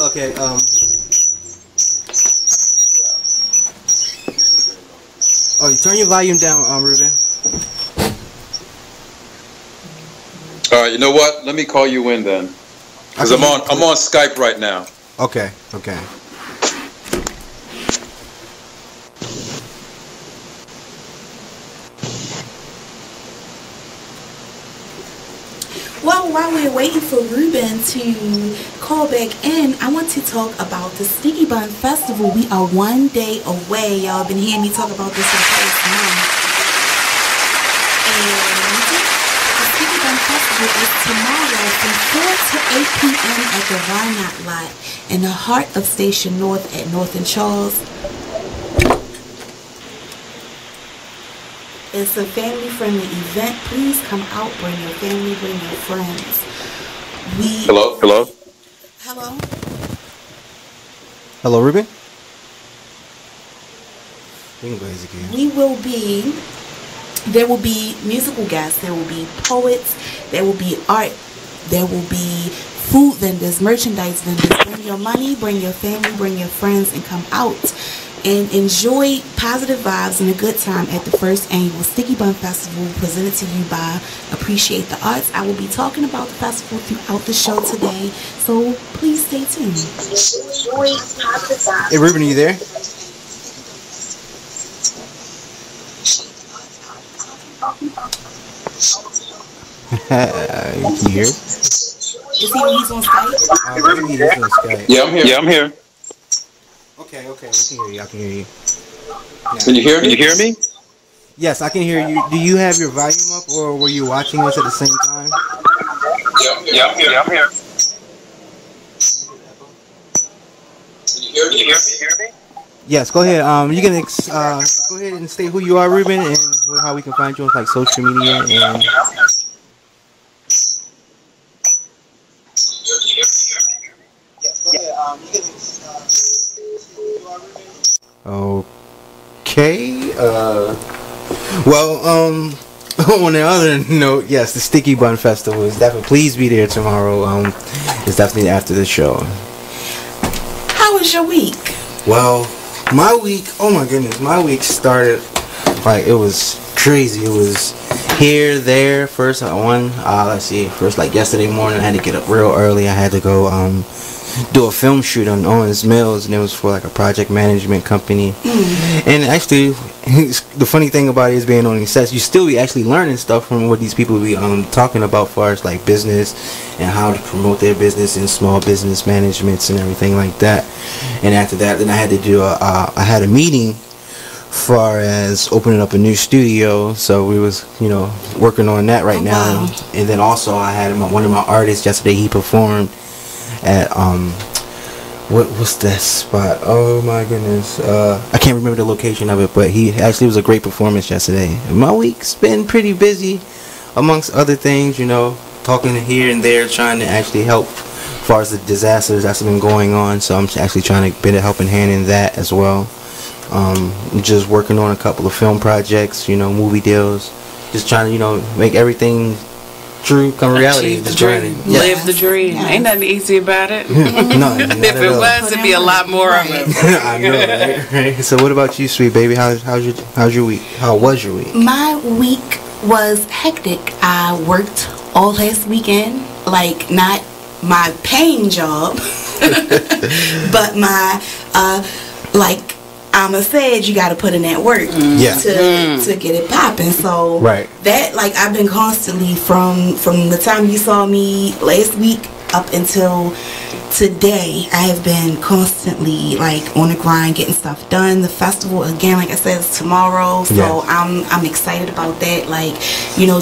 Okay. Oh, you turn your volume down, Ruben. All right. You know what? Let me call you in then, because I'm on Skype right now. Okay. Okay. Well, while we're waiting for Ruben to call back in, I want to talk about the Sticky Bun Festival. We are 1 day away. Y'all been hearing me talk about this for the past month. And the Sticky Bun Festival is tomorrow from 4 to 8 p.m. at the Why Not Lot in the heart of Station North at North and Charles. It's a family-friendly event. Please come out, bring your family, bring your friends. Hello? Hello? Hello, Ruben? We can go ahead again. There will be musical guests, there will be poets, there will be art, there will be food vendors, merchandise vendors. Bring your money, bring your family, bring your friends, and come out and enjoy positive vibes and a good time at the first annual Sticky Bun Festival, presented to you by Appreciate the Arts. I will be talking about the festival throughout the show today, so please stay tuned. Hey, Ruben, are you there? Can you hear? Is he when he's on Skype? He's on Skype. Yeah, I'm here. Okay, we can hear you. I can hear you. Now, Can you hear me? Can you hear me? yes, I can hear you. Do you have your volume up, or were you watching us at the same time? Yeah, I'm here. Can you hear me? Yes, go ahead. You can go ahead and state who you are, Ruben, and how we can find you on like social media and. Okay. Well, on the other note, yes, the Sticky Bun Festival is definitely. Please be there tomorrow. It's definitely after the show. How was your week? Well, my week. Oh my goodness, my week started like it was crazy. It was here, there. First, let's see. First, like yesterday morning, I had to get up real early. I had to go do a film shoot on Owens Mills, and it was for like a project management company. And actually, the funny thing about it is being on these sets, you still be actually learning stuff from what these people be talking about, as far as like business and how to promote their business and small business managements and everything like that. And after that, then I had to do I had a meeting far as opening up a new studio, so we was working on that right now. And then also I had one of my artists yesterday. He performed at what's that spot? Oh my goodness, I can't remember the location of it, but he actually was a great performance yesterday. My week's been pretty busy, amongst other things, talking here and there, trying to actually help as far as the disasters that's been going on. So I'm actually trying to be a helping hand in that as well. Just working on a couple of film projects, movie deals, just trying to make everything true come reality. Achieve the dream. Live the dream. Ain't nothing easy about it. No, if it was, it'd be a lot more of it. I know, right? So what about you, sweet baby? How's your week? How was your week? My week was hectic. I worked all last weekend, like not my paying job, but my like I'ma said, you got to put in that work to get it popping. So that, like, I've been constantly from the time you saw me last week up until today, I have been constantly like on the grind, getting stuff done. The festival, again, like I said, is tomorrow, so I'm excited about that. Like,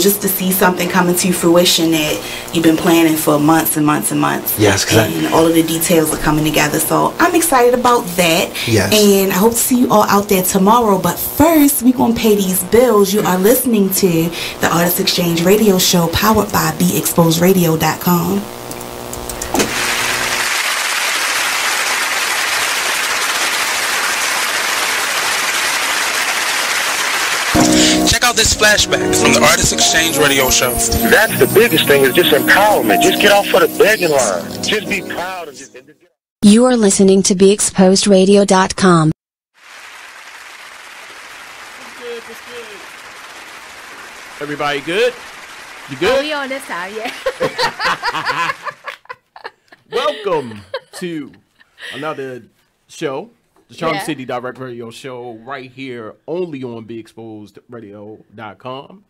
just to see something coming to fruition that you've been planning for months and months and months. Yes, and all of the details are coming together. So I'm excited about that. Yes, and I hope to see you all out there tomorrow. But first, we're gonna pay these bills. You are listening to the Artist Exchange Radio Show, powered by BeExposedRadio.com. Check out this flashback from the Artist Exchange Radio Show. That's the biggest thing, is just empowerment. Just get off of the begging line. Just be proud of it. You are listening to BeExposedRadio.com. What's good? Everybody good? You good? Oh, we on this time, yeah. Welcome to another show, the Charm City Direct Radio Show, right here, only on BeExposedRadio.com.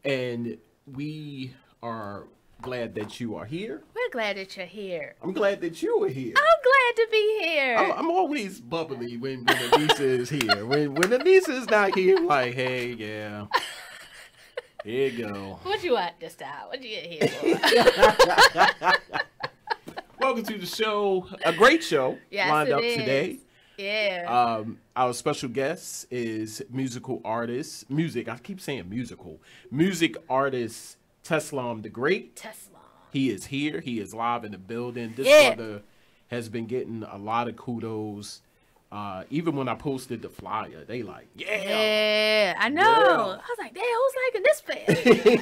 And we are glad that you are here. We're glad that you're here. I'm glad that you are here. I'm glad to be here. I'm always bubbly when Aneesah is here. When Aneesah is not here, I'm like, hey, yeah. Here you go. What you want this time? What you get here for? Welcome to the show. A great show lined up today. Yeah. Our special guest is music artist Tislam the Great. Tislam. He is here. He is live in the building. This brother has been getting a lot of kudos. Even when I posted the flyer, they like, yeah, I know. Yeah. I was like, damn, who's liking this fan?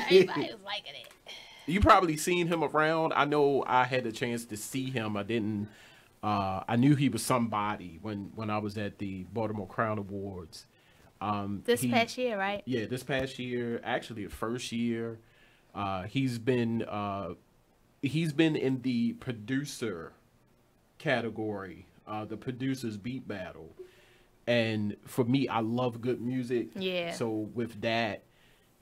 Everybody was liking it. You probably seen him around. I know I had a chance to see him. I didn't. I knew he was somebody when I was at the Baltimore Crown Awards. This past year, right? Yeah, this past year, actually the first year. He's been in the producer category, the producer's beat battle. And for me, I love good music. Yeah. So with that,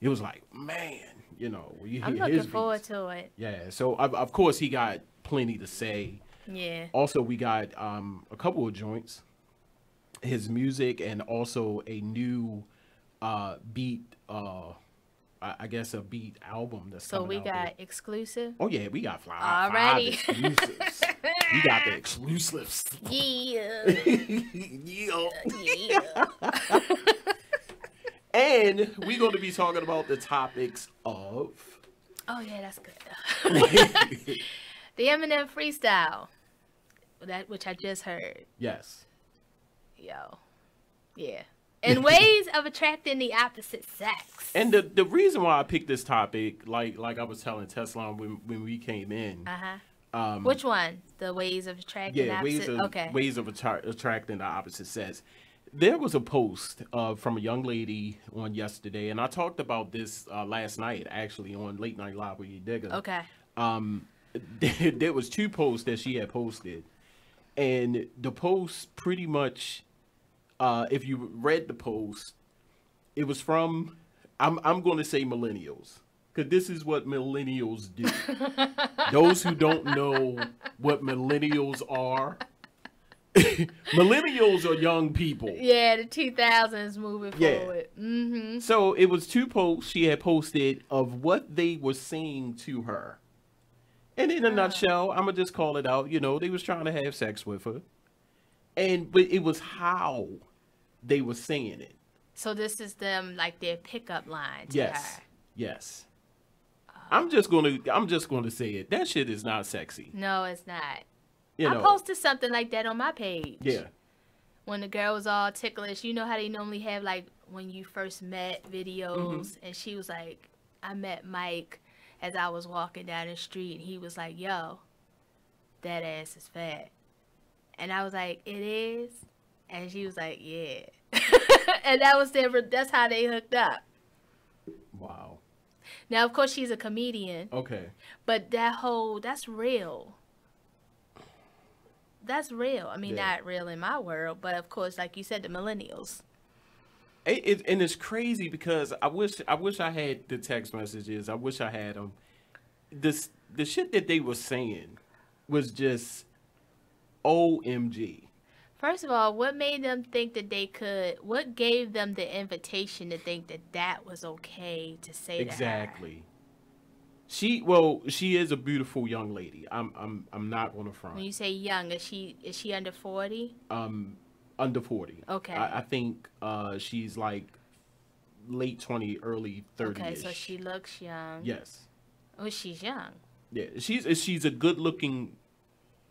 it was like, man, you know, you hear I'm looking forward to it. Yeah. So of course he got plenty to say. Yeah. Also, we got a couple of joints, his music, and also a new beat. I guess a beat album that's so coming out. So we got exclusive? Oh, yeah, we got five exclusives. We got the exclusives. Yeah. Yeah. And we're going to be talking about the topics of... Oh, yeah, that's good. The Eminem freestyle, which I just heard. Yes. Yo. Yeah. And ways of attracting the opposite sex. And the reason why I picked this topic, like I was telling Tesla when we came in. Which one? The ways of attracting the opposite? Ways of attracting the opposite sex. There was a post from a young lady on yesterday, and I talked about this last night, actually, on Late Night Live with Digger. Okay. There was 2 posts that she had posted, and the post pretty much... if you read the post, it was from, I'm going to say millennials, because this is what millennials do. Those who don't know what millennials are, millennials are young people. Yeah, the 2000s moving forward. Mm-hmm. So it was 2 posts she had posted of what they were saying to her. And in a nutshell, I'm going to just call it out, you know, they was trying to have sex with her. But it was how they were saying it. So this is them like their pickup line to her. Yes. I'm just gonna say it. That shit is not sexy. No, it's not. You I know, posted something like that on my page. Yeah. When the girl was all ticklish, you know how they normally have like when you first met videos, and she was like, I met Mike as I was walking down the street, and he was like, yo, that ass is fat. And I was like, it is? And she was like, yeah. And that's how they hooked up. Wow. Now, of course, she's a comedian. Okay. But that's real. That's real. I mean, not real in my world, but of course, like you said, the millennials. And it's crazy because I wish I had the text messages. I wish I had them. The shit that they were saying was just OMG. First of all, what made them think that they could? What gave them the invitation to think that that was okay to say exactly. to her? She is a beautiful young lady. I'm not gonna front. When you say young, is she under 40? Under 40. Okay. I think she's like late 20, early 30. Okay, so she looks young. Yes. Oh, she's young. Yeah, she's a good-looking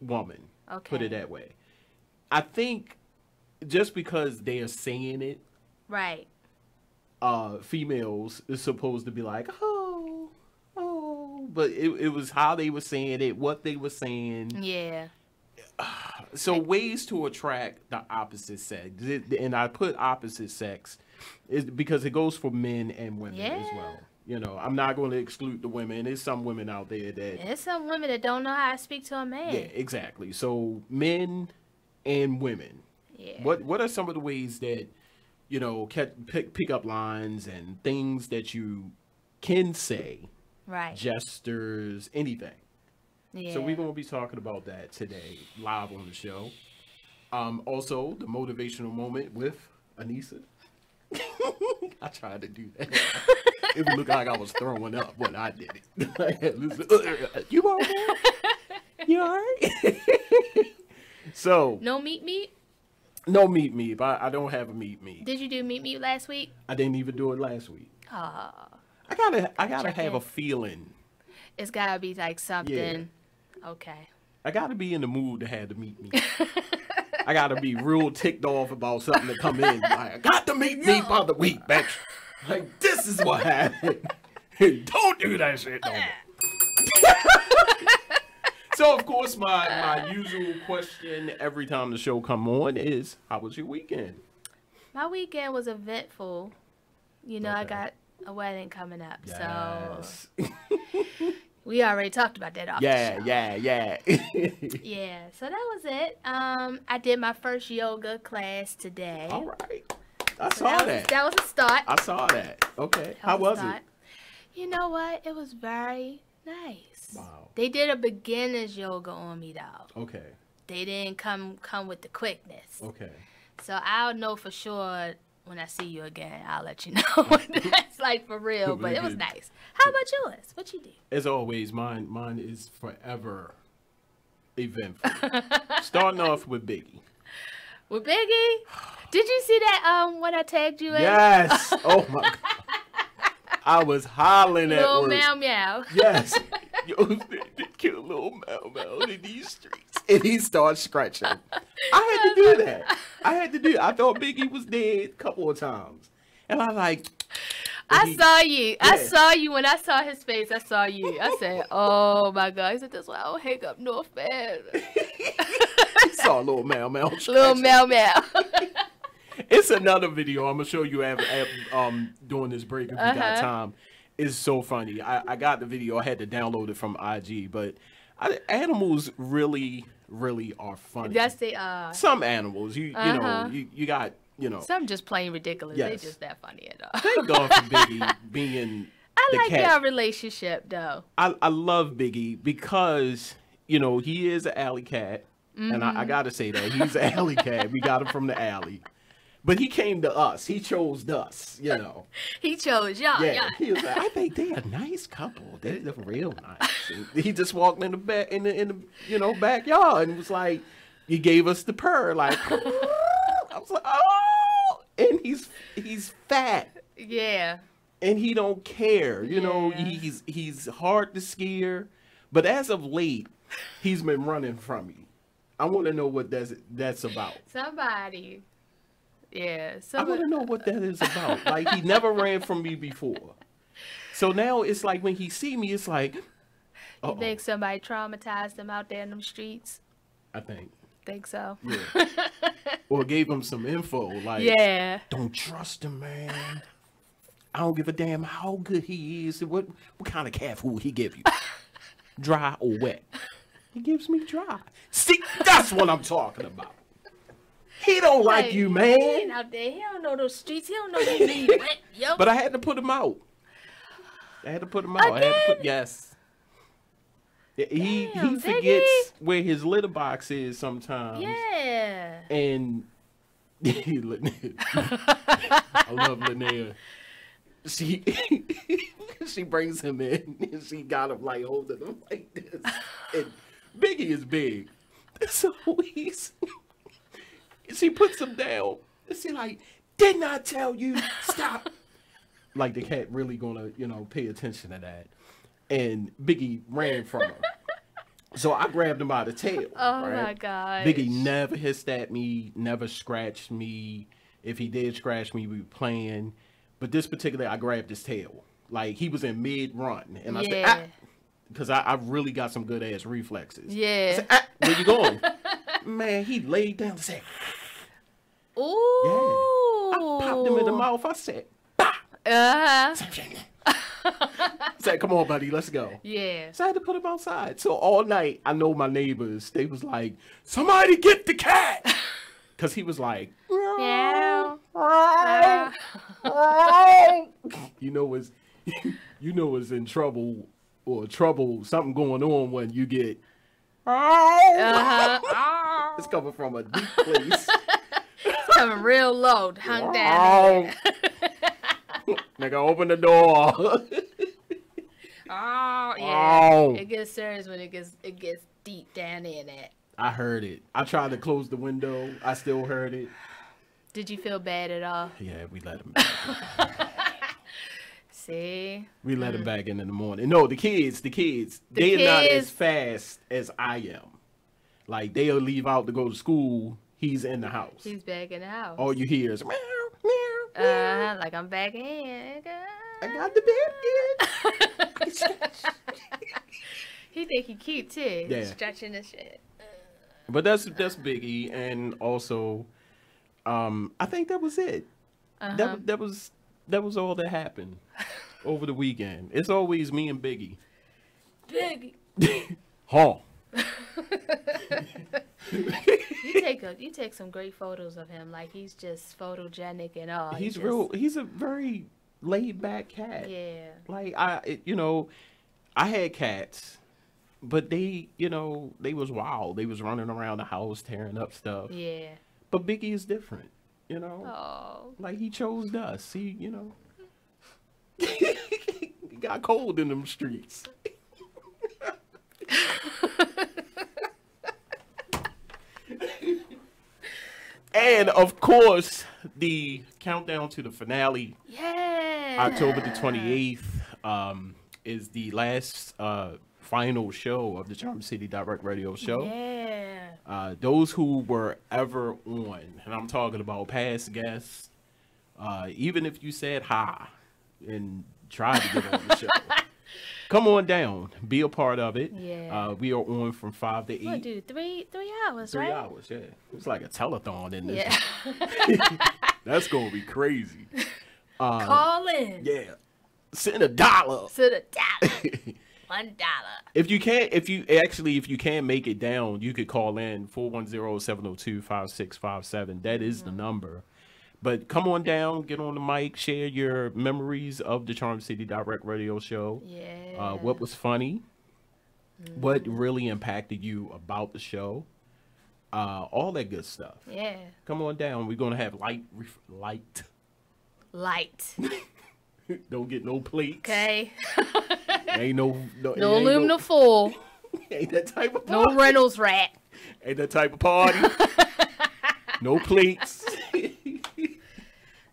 woman. Okay. Put it that way. I think just because they are saying it, right? Females is supposed to be like, oh, but it was how they were saying it, what they were saying. Yeah. So ways to attract the opposite sex, and I put opposite sex, is because it goes for men and women as well. You know, I'm not going to exclude the women. There's some women out there that... There's some women that don't know how to speak to a man. Yeah, exactly. So men and women. Yeah. What are some of the ways that, you know, pick up lines and things that you can say? Right. Gestures, anything. Yeah. So we're going to be talking about that today, live on the show. Also, the motivational moment with Aneesah. I tried to do that. It would look like I was throwing up when I did it. You all right? You all right? So. No meat? No meat, but I don't have a meat. Did you do meat last week? I didn't even do it last week. Oh. I gotta have a feeling. It's gotta be like something. Yeah. Okay. I gotta be in the mood to have the meat. I gotta be real ticked off about something to come in. Like, I got the meat by the week, bitch. Like, this is what happened. Don't do that shit no more. So, of course, my usual question every time the show come on is, how was your weekend? My weekend was eventful. You know, Okay. I got a wedding coming up, Yes. so we already talked about that off the show. Yeah. Yeah, so that was it. I did my first yoga class today. All right. I saw that. That was a start. I saw that. Okay. How was it? You know what? It was very nice. Wow. They did a beginner's yoga on me, though. Okay. They didn't come with the quickness. Okay. So I'll know for sure when I see you again. I'll let you know what that's like for real. But it was nice. How about yours? What you do? As always, mine is forever eventful. Starting off with Biggie. With Biggie? Did you see that when I tagged you in? Yes. Oh my God. I was hollering at Little work. meow meow. Yes. Yo, they killed little meow meow in these streets. And he started scratching. I had to do that. I thought Biggie was dead a couple of times. And I was like... I saw you. Yeah. I saw you. When I saw his face, I saw you. I said, oh my God. He said, that's why I don't hang up no fan. He saw a little meow meow. Little meow meow. It's another video I'm gonna show you during this break if you got time. It's so funny. I got the video. I had to download it from IG, but animals really are funny. Yes, they are. Some animals, you know, you got, you know. Some just plain ridiculous. Yes. They just that funny at all. Thank God for Biggie being I the like cat. your relationship though. I love Biggie because, you know, he is an alley cat. And I gotta say that. He's an alley cat. We got him from the alley. But he came to us. He chose us, you know. He chose y'all. Yeah. He was like, I think they're a nice couple. They look real nice. And he just walked in the back in the you know, backyard and was like, he gave us the purr, like I was like, oh, and he's fat. Yeah. And he don't care. You know, he's hard to scare. But as of late, he's been running from me. I want to know what that's about. Somebody. Yeah. I want to know what that is about. Like, he never ran from me before. So now it's like when he see me, it's like, you think somebody traumatized him out there in them streets? I think. Think so? Yeah. Or gave him some info. Like, don't trust him, man. I don't give a damn how good he is. What kind of cat food he give you? Dry or wet? He gives me dry. See, that's what I'm talking about. He don't like you, man. He ain't out there. He don't know those streets. He don't know you need wet, yo. But I had to put him out. Yes. He forgets where his litter box is sometimes. Yeah. And I love Linnea. She brings him in and she got him like holding him like this. And Biggie is big. So she puts him down. And she like, didn't I tell you? Stop. Like the cat really gonna, you know, pay attention to that. And Biggie ran from her. So I grabbed him by the tail. Oh right? my God. Biggie never hissed at me, never scratched me. If he did scratch me, we were playing. But this particular, I grabbed his tail. Like, he was in mid-run. And I said, ah! Because I really got some good-ass reflexes. Yeah. I said, ah, where you going? Man, he laid down and said, Ooh. yeah. I popped him in the mouth. I said, bah. Said, come on, buddy, let's go. Yeah. So I had to put him outside. So all night, I know my neighbors, they was like, somebody get the cat. Because he was like, Yeah. you know it's in trouble or something going on when you get it's coming from a deep place. It's coming real low, hung down. Nigga, open the door. Oh yeah. It gets serious when it gets deep down in it. I heard it. I tried to close the window. I still heard it. Did you feel bad at all? Yeah, we let him back. See? We let him back in the morning. No, the kids, they're not as fast as I am. Like, they'll leave out to go to school. He's in the house. He's back in the house. All you hear is, meow, meow, meow. Like I'm back in. I got the bed in. He think he cute too. Yeah. Stretching the shit. But that's Biggie, and also, I think that was it. That was all that happened over the weekend. It's always me and Biggie. Huh. You take some great photos of him. Like he's just photogenic and all. He's a very laid back cat. Yeah. Like I had cats, but they was wild. They was running around the house tearing up stuff. Yeah. But Biggie is different, Oh. Like he chose us. He got cold in them streets. And of course, the countdown to the finale, October the 28th, is the last final show of the Charm City Direct Radio Show. Yeah. Those who were ever on, and I'm talking about past guests, even if you said hi and tried to get on the show, come on down, be a part of it. Yeah. We are on from 5 to 8. What, dude? 3 hours, 3 right? hours, yeah. It's like a telethon in this. Yeah. That's gonna be crazy. Call in. Yeah. Send $1. To the top. $1. If you can't make it down, you could call in 410-702-5657. That is the number. But come on down, get on the mic, share your memories of the Charm City Direct Radio Show. Yeah. What was funny? What really impacted you about the show? All that good stuff. Yeah. Come on down. We're gonna have light. Don't get no plates. Okay. Ain't no aluminum foil. Ain't that type of No party. Reynolds wrap. Ain't that type of party. No plates.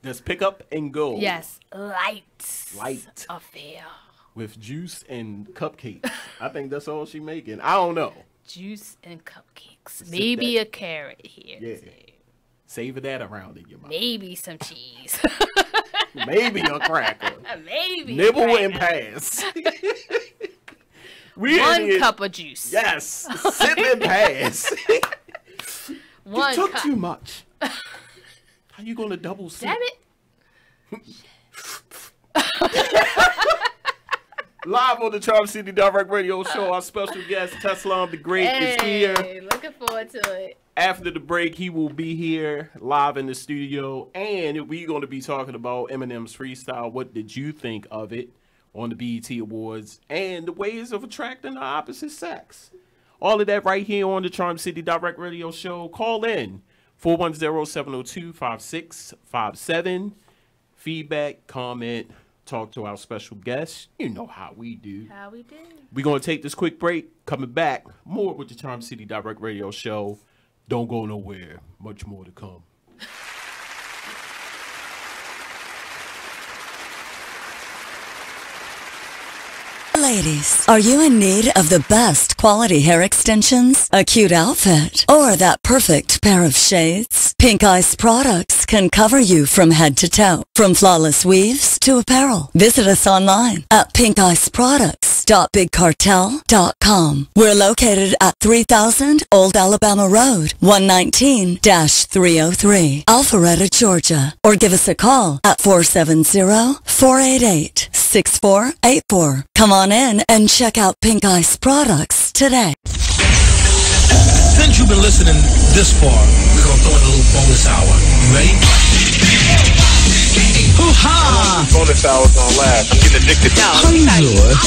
Just pick up and go. Yes. Light affair. With juice and cupcakes. I think that's all she making. I don't know. Juice and cupcakes. Maybe a carrot here. Yeah. Savor that around in your mouth. Maybe some cheese. Maybe a cracker. Maybe. Nibble and pass. One cup of juice. Yes. Sip and pass. One You took cup. too much. How you gonna double sip? Damn it. Live on the Charm City Direct Radio Show, our special guest, Tislam the Great, is here. Looking forward to it. After the break, he will be here live in the studio, and we're going to be talking about Eminem's freestyle. What did you think of it on the BET Awards, and the ways of attracting the opposite sex? All of that right here on the Charm City Direct Radio Show. Call in 410-702-5657. Feedback, comment, talk to our special guest. You know how we do. How we do. We're going to take this quick break. Coming back, more with the Charm City Direct Radio Show. Don't go nowhere. Much more to come. Ladies, are you in need of the best quality hair extensions, a cute outfit, or that perfect pair of shades? Pink Ice Products can cover you from head to toe, from flawless weaves to apparel. Visit us online at pinkiceproducts.com. Sales.bigcartel.com. We're located at 3000 Old Alabama Road, 119-303, Alpharetta, Georgia. Or give us a call at 470-488-6484. Come on in and check out Pink Ice products today. Since you've been listening this far, we're going to throw in a little bonus hour. You ready? Hoo-ha! Bonus hour's gonna last. I'm getting addicted. How you doing?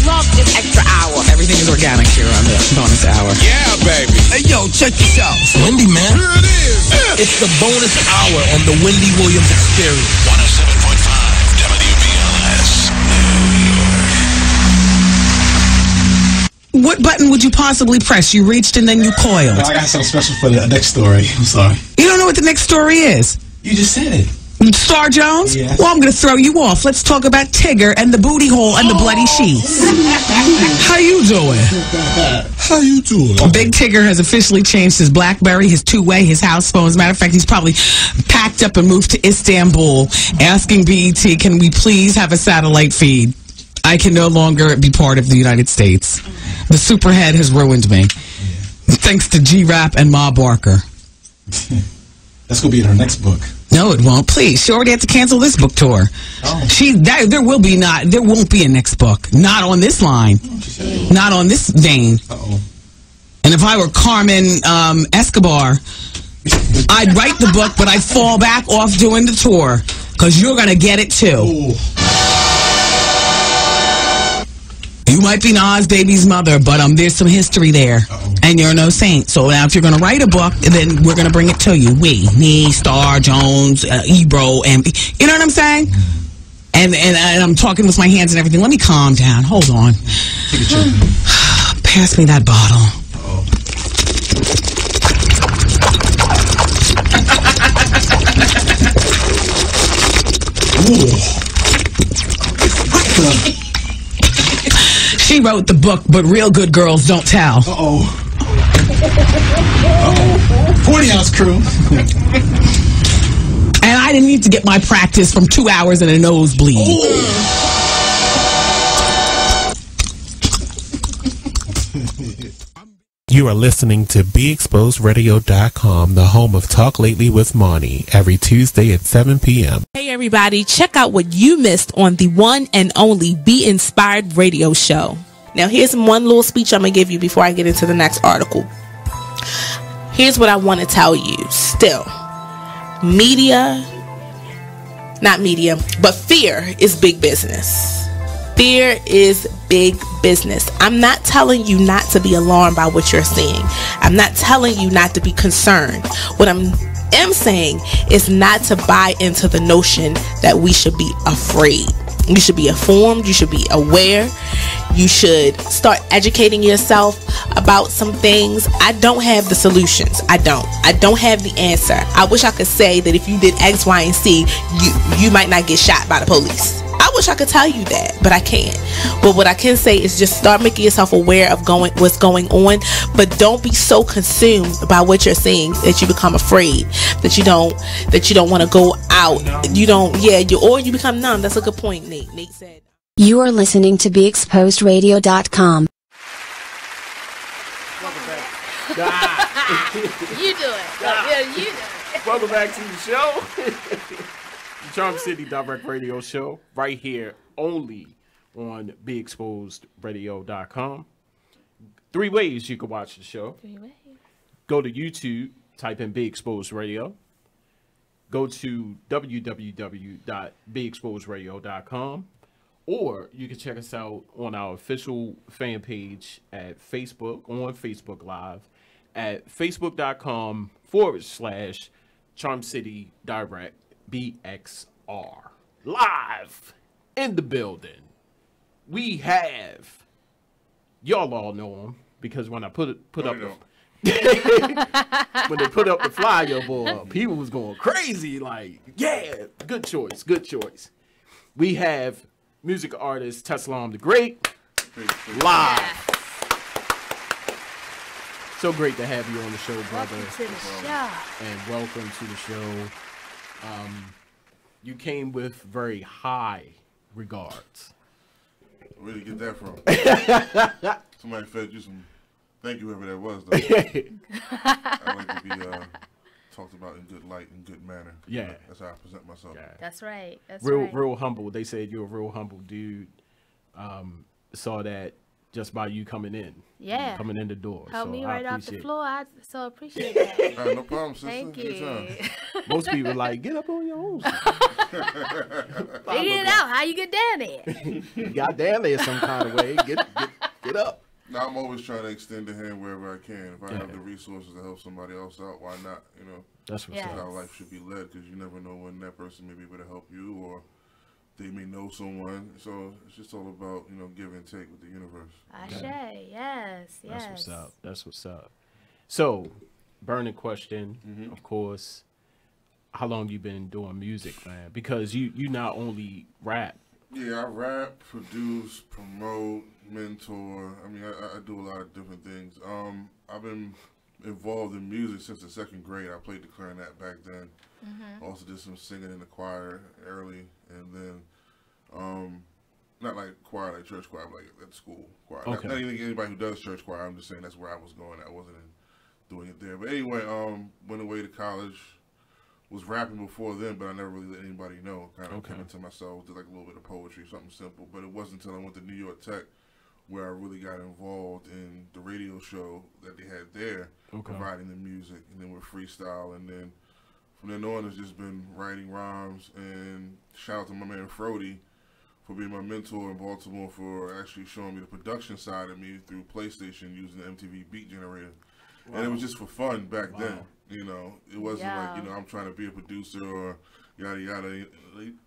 Love this extra hour. Everything is organic here on the bonus hour. Yeah, baby. Hey, yo, check this out. It's Wendy, man. Here it is. It's the bonus hour on the Wendy Williams Experience. 107.5 WBLS. What button would you possibly press? You reached and then you coiled. I got something special for the next story. I'm sorry. You don't know what the next story is? You just said it. Star Jones? Yeah. Well, I'm going to throw you off. Let's talk about Tigger and the booty hole and the bloody sheets. How you doing? How you doing? Big Tigger has officially changed his BlackBerry, his two-way, his house phone. As a matter of fact, he's probably packed up and moved to Istanbul, asking BET, can we please have a satellite feed? I can no longer be part of the United States. The superhead has ruined me. Thanks to G-Rap and Ma Barker. That's going to be in her next book. No, it won't. Please, she already had to cancel this book tour. Oh. There won't be a next book. Not on this line. Not on this vein. Uh-oh. And if I were Carmen Escobar, I'd write the book, but I'd fall back off doing the tour because you're gonna get it too. Ooh. You might be Nas baby's mother, but there's some history there. Uh-oh. And you're no saint. So now if you're going to write a book, then we're going to bring it to you. Me, Star, Jones, Ebro, and you know what I'm saying? And I'm talking with my hands and everything. Let me calm down. Hold on. Take a drink. Pass me that bottle. Uh-oh. Ooh. What the? She wrote the book, but real good girls don't tell. Uh-oh. Uh-oh. 40-ounce crew. And I didn't need to get my practice from 2 hours in a nosebleed. You are listening to BeExposedRadio.com, the home of Talk Lately with Monty, every Tuesday at 7 p.m. Hey everybody, check out what you missed on the one and only Be Inspired radio show. Now here's one little speech I'm going to give you before I get into the next article. Here's what I want to tell you. Still, fear is big business. Fear is big business. I'm not telling you not to be alarmed by what you're seeing. I'm not telling you not to be concerned. What I am saying is not to buy into the notion that we should be afraid. You should be informed. You should be aware. You should start educating yourself about some things. I don't have the solutions. I don't have the answer. I wish I could say that if you did X, Y, and Z, you might not get shot by the police. I wish I could tell you that, but I can't. But what I can say is just start making yourself aware of what's going on, but don't be so consumed by what you're seeing that you become afraid, that you don't want to go out. Or you become numb. That's a good point, Nate. Nate said. You are listening to BeExposedRadio.com. You do it. Yeah, you do it. Welcome back to the show. Charm City Direct Radio Show, right here only on BeExposedRadio.com. 3 ways you can watch the show. 3 ways. Go to YouTube, type in Be Exposed Radio. Go to www.BeExposedRadio.com. Or you can check us out on our official fan page at Facebook, on Facebook Live, at facebook.com/Charm City Direct. BXR. Live in the building. We have, y'all all know him because when I put up when they put up the flyer, boy, people was going crazy. Like, yeah, good choice. We have music artist Tislam the Great live. So great to have you on the show, brother. Welcome to the show. And welcome to the show. You came with very high regards. Where did you get that from? Somebody fed you some. Thank you, whoever that was, though. I like to be talked about in good light and good manner. Yeah. That's how I present myself. Yeah. That's right. That's real, right. Real humble. They said you're a real humble dude. Saw that just by you coming in. Yeah. Coming in the door. Help so me I right off the appreciate floor. I so appreciate that. No problem, sister. Thank you. Most people like, get up on your own. Figure it out. How you get down there? You got down there some kind of way. Get up. Now, I'm always trying to extend a hand wherever I can. If I have the resources to help somebody else out, why not? You know, that's what's how life should be led, because you never know when that person may be able to help you, or they may know someone. So it's just all about, you know, give and take with the universe. Ashe, yes. That's what's up. That's what's up. So, burning question, of course. How long you been doing music, man? Because you not only rap. Yeah, I rap, produce, promote, mentor. I mean, I do a lot of different things. I've been involved in music since the 2nd grade. I played the clarinet back then. Also did some singing in the choir early, and then not like choir, like church choir, but like at school choir. Okay. Not even anybody who does church choir. I'm just saying that's where I was going. I wasn't doing it there. But anyway, went away to college. Was rapping before then, but I never really let anybody know. Kind of came into myself, did like a little bit of poetry, something simple. But it wasn't until I went to New York Tech where I really got involved in the radio show that they had there, providing the music, and then with freestyle. And then from then on, it's just been writing rhymes. And shout out to my man Frody for being my mentor in Baltimore, for actually showing me the production side of me through PlayStation using the MTV Beat Generator. Wow. And it was just for fun back then. You know, it wasn't like, you know, I'm trying to be a producer or yada yada,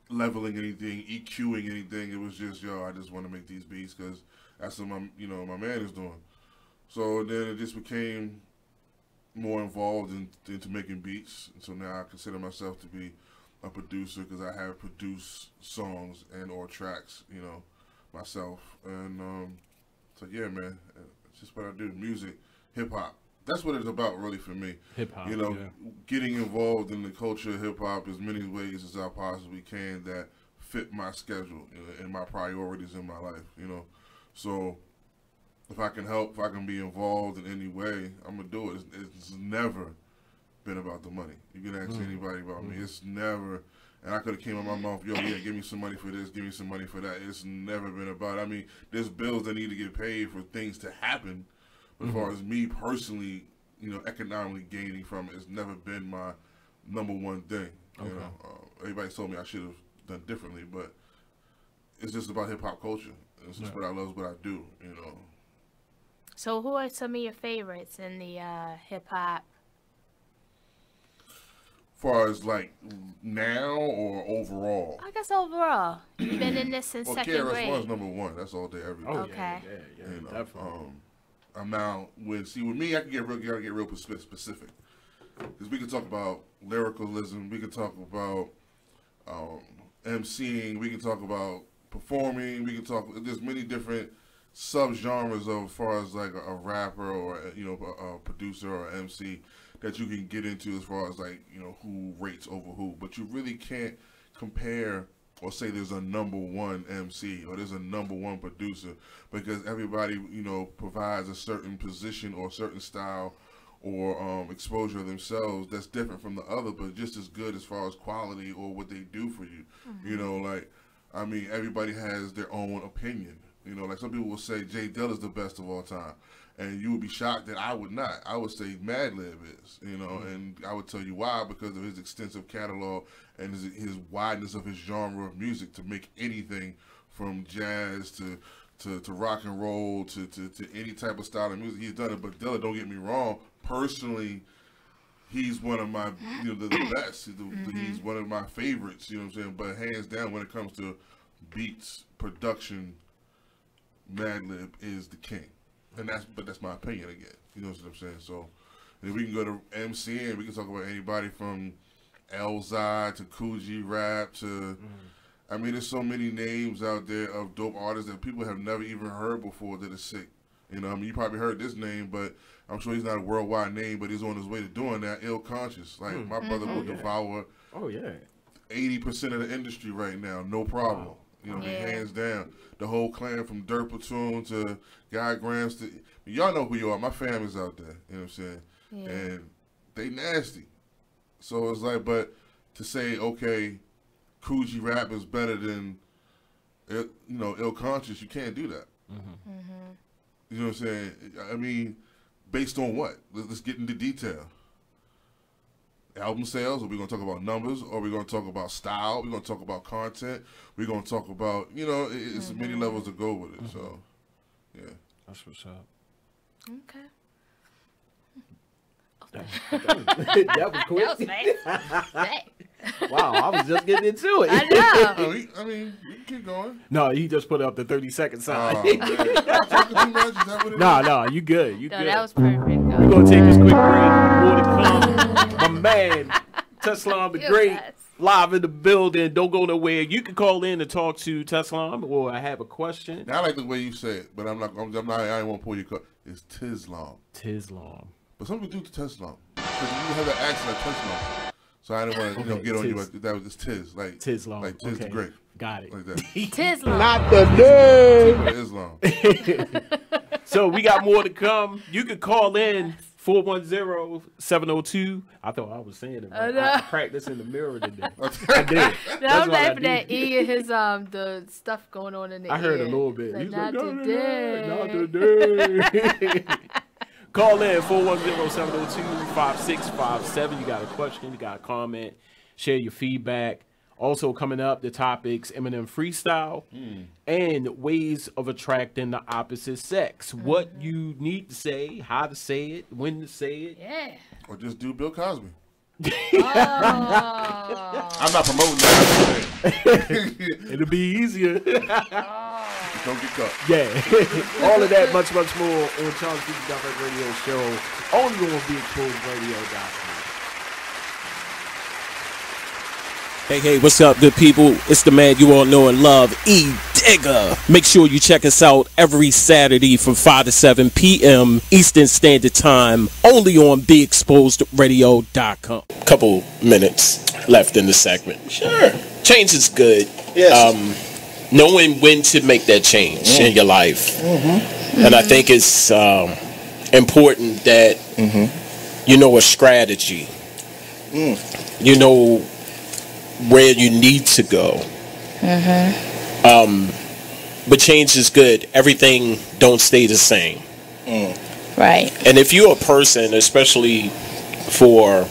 leveling anything, EQing anything. It was just, yo, I just want to make these beats because that's what my man is doing. So then it just became more involved into making beats. And so now I consider myself to be a producer because I have produced songs and or tracks, you know, myself. And so yeah, man, it's just what I do. Music, hip hop. That's what it's about, really, for me. Hip-hop, you know, getting involved in the culture of hip-hop as many ways as I possibly can that fit my schedule and my priorities in my life, you know. So if I can help, if I can be involved in any way, I'm going to do it. It's never been about the money. You can ask anybody about me. It's never, and I could have came out my mouth, yo, yeah, give me some money for this, give me some money for that. It's never been about, I mean, there's bills that need to get paid for things to happen. As far as me personally, you know, economically gaining from it, it's never been my #1 thing. You know, everybody told me I should have done differently, but it's just about hip hop culture. It's just what I love, what I do. You know. So, who are some of your favorites in the hip hop? Far as like now or overall? I guess overall. You've been in this since 2nd grade. KRS-One's #1. That's all day, every day. Okay. Yeah, you know, definitely. I'm now with me. I can get real specific, because we can talk about lyricalism, we can talk about MCing, we can talk about performing, we can talk. There's many different subgenres of as far as like a rapper or a producer or MC that you can get into as far as like who rates over who, but you really can't compare or say there's a #1 MC or there's a #1 producer, because everybody, provides a certain position or a certain style or exposure of themselves that's different from the other, but just as good as far as quality or what they do for you. Everybody has their own opinion. Like some people will say Jay Dilla's the best of all time, and you would be shocked that I would not. I would say Madlib is, and I would tell you why, because of his extensive catalog and his wideness of his genre of music to make anything from jazz to rock and roll to any type of style of music. He's done it. But Dilla, don't get me wrong, personally, he's one of my, the best. He's one of my favorites, you know what I'm saying? But hands down, when it comes to beats, production, Madlib is the king. And that's my opinion again. You know what I'm saying? So if we can go to MCing, we can talk about anybody from Elzai to Coogee Rap to there's so many names out there of dope artists that people have never even heard before that are sick. You probably heard this name, but I'm sure he's not a worldwide name, but he's on his way to doing that. Ill Conscious. Like my brother will devour 80% of the industry right now, no problem. Wow. You know, hands down. The whole clan from Dirt Platoon to Guy Grams to y'all know who you are. My family's out there. You know what I'm saying? Yeah. And they nasty. So it's like, but to say, okay, Coogee rap is better than, you know, Ill Conscious, you can't do that. You know what I'm saying? I mean, based on what? Let's get into detail. Album sales, or we're going to talk about numbers, or we're going to talk about style, we're going to talk about content, we're going to talk about, you know, it's many levels to go with it. So, yeah. That's what's up. Okay. That was quick. That was fast. Wow, I was just getting into it. I know. I mean, you can keep going. No, he just put up the 30-second sign. Talking too much? Is that what it is? No, you good. You No, good. that was perfect. We're going to take this quick break. More to come. My man, Tislam the Great, live in the building. Don't go nowhere. You can call in and talk to Tislam, or I have a question. Now, I like the way you say it, but I ain't want to pull your car. It's Tislam. Tislam. But some people do Tislam. Because you have an accent like Tislam. So I didn't want to get on you. That was just Tiz. Like Tislam. Like Tiz the Great. Got it. Like that. Tislam. Not the name. Islam. So we got more to come. You can call in 410-702. I thought I was saying it. I practiced in the mirror today. I did. I'm laughing at E and his the stuff going on in the ear. I heard a little bit. Like, He's not like, today. not today. Call in 410-702-5657. You got a question, you got a comment, share your feedback. Also coming up, the topics Eminem freestyle and ways of attracting the opposite sex. What you need to say, how to say it, when to say it. Yeah. Or just do Bill Cosby. Oh. I'm not promoting that. It'll be easier. Don't get caught. Yeah. All of that, much more on Charles Beaky Direct Radio Show. Only on BeExposedRadio.com. Hey, what's up, good people? It's the man you all know and love, E. Digger. Make sure you check us out every Saturday from 5 to 7 p.m. Eastern Standard Time, only on BeExposedRadio.com. Couple minutes left in the segment. Sure. Change is good. Yes. Knowing when to make that change in your life. And I think it's important that you know a strategy. You know where you need to go. But change is good. Everything don't stay the same. Right. And if you're a person, especially for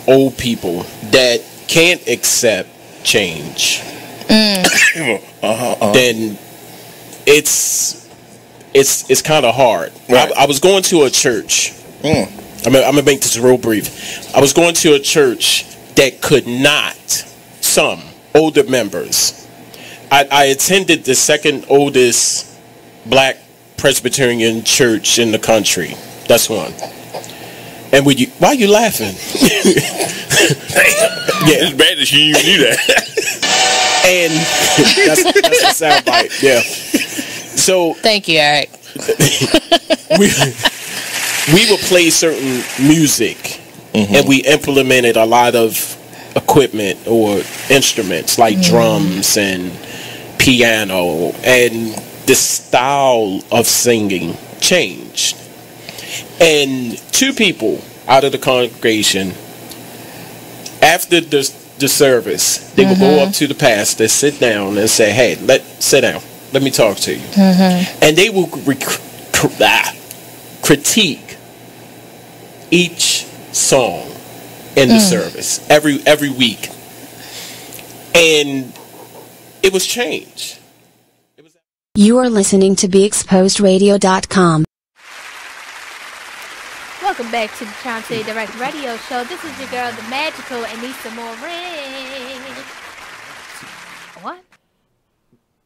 old people, that can't accept change, then it's kind of hard. Right. I was going to a church. I'm gonna make this real brief. I was going to a church that could not, some older members. I attended the second oldest black Presbyterian church in the country. That's one. And why are you laughing? Yeah, it's bad that you even knew that. And that's the soundbite. Yeah. So thank you, Eric. we would play certain music, and we implemented a lot of equipment or instruments like drums and piano, and the style of singing changed. And two people out of the congregation, after the service, they would go up to the pastor, sit down, and say, "Hey, sit down. Let me talk to you." And they will critique each song in the service every week, and it was change. You are listening to BeExposedRadio.com. Welcome back to the Charm City Direct Radio Show. This is your girl, the magical Aneesah Morine. What?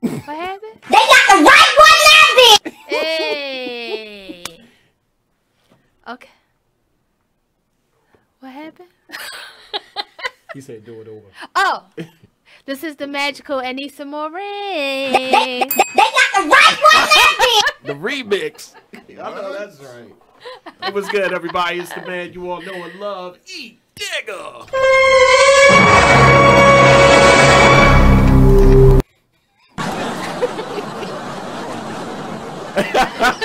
What happened? They got the right one now, bitch! Hey. Okay. What happened? He said do it over. Oh. This is the magical Aneesah Morine. They got the right one now, bitch! The remix. I know that's right. It was good, everybody. It's the man you all know and love, E. Digger.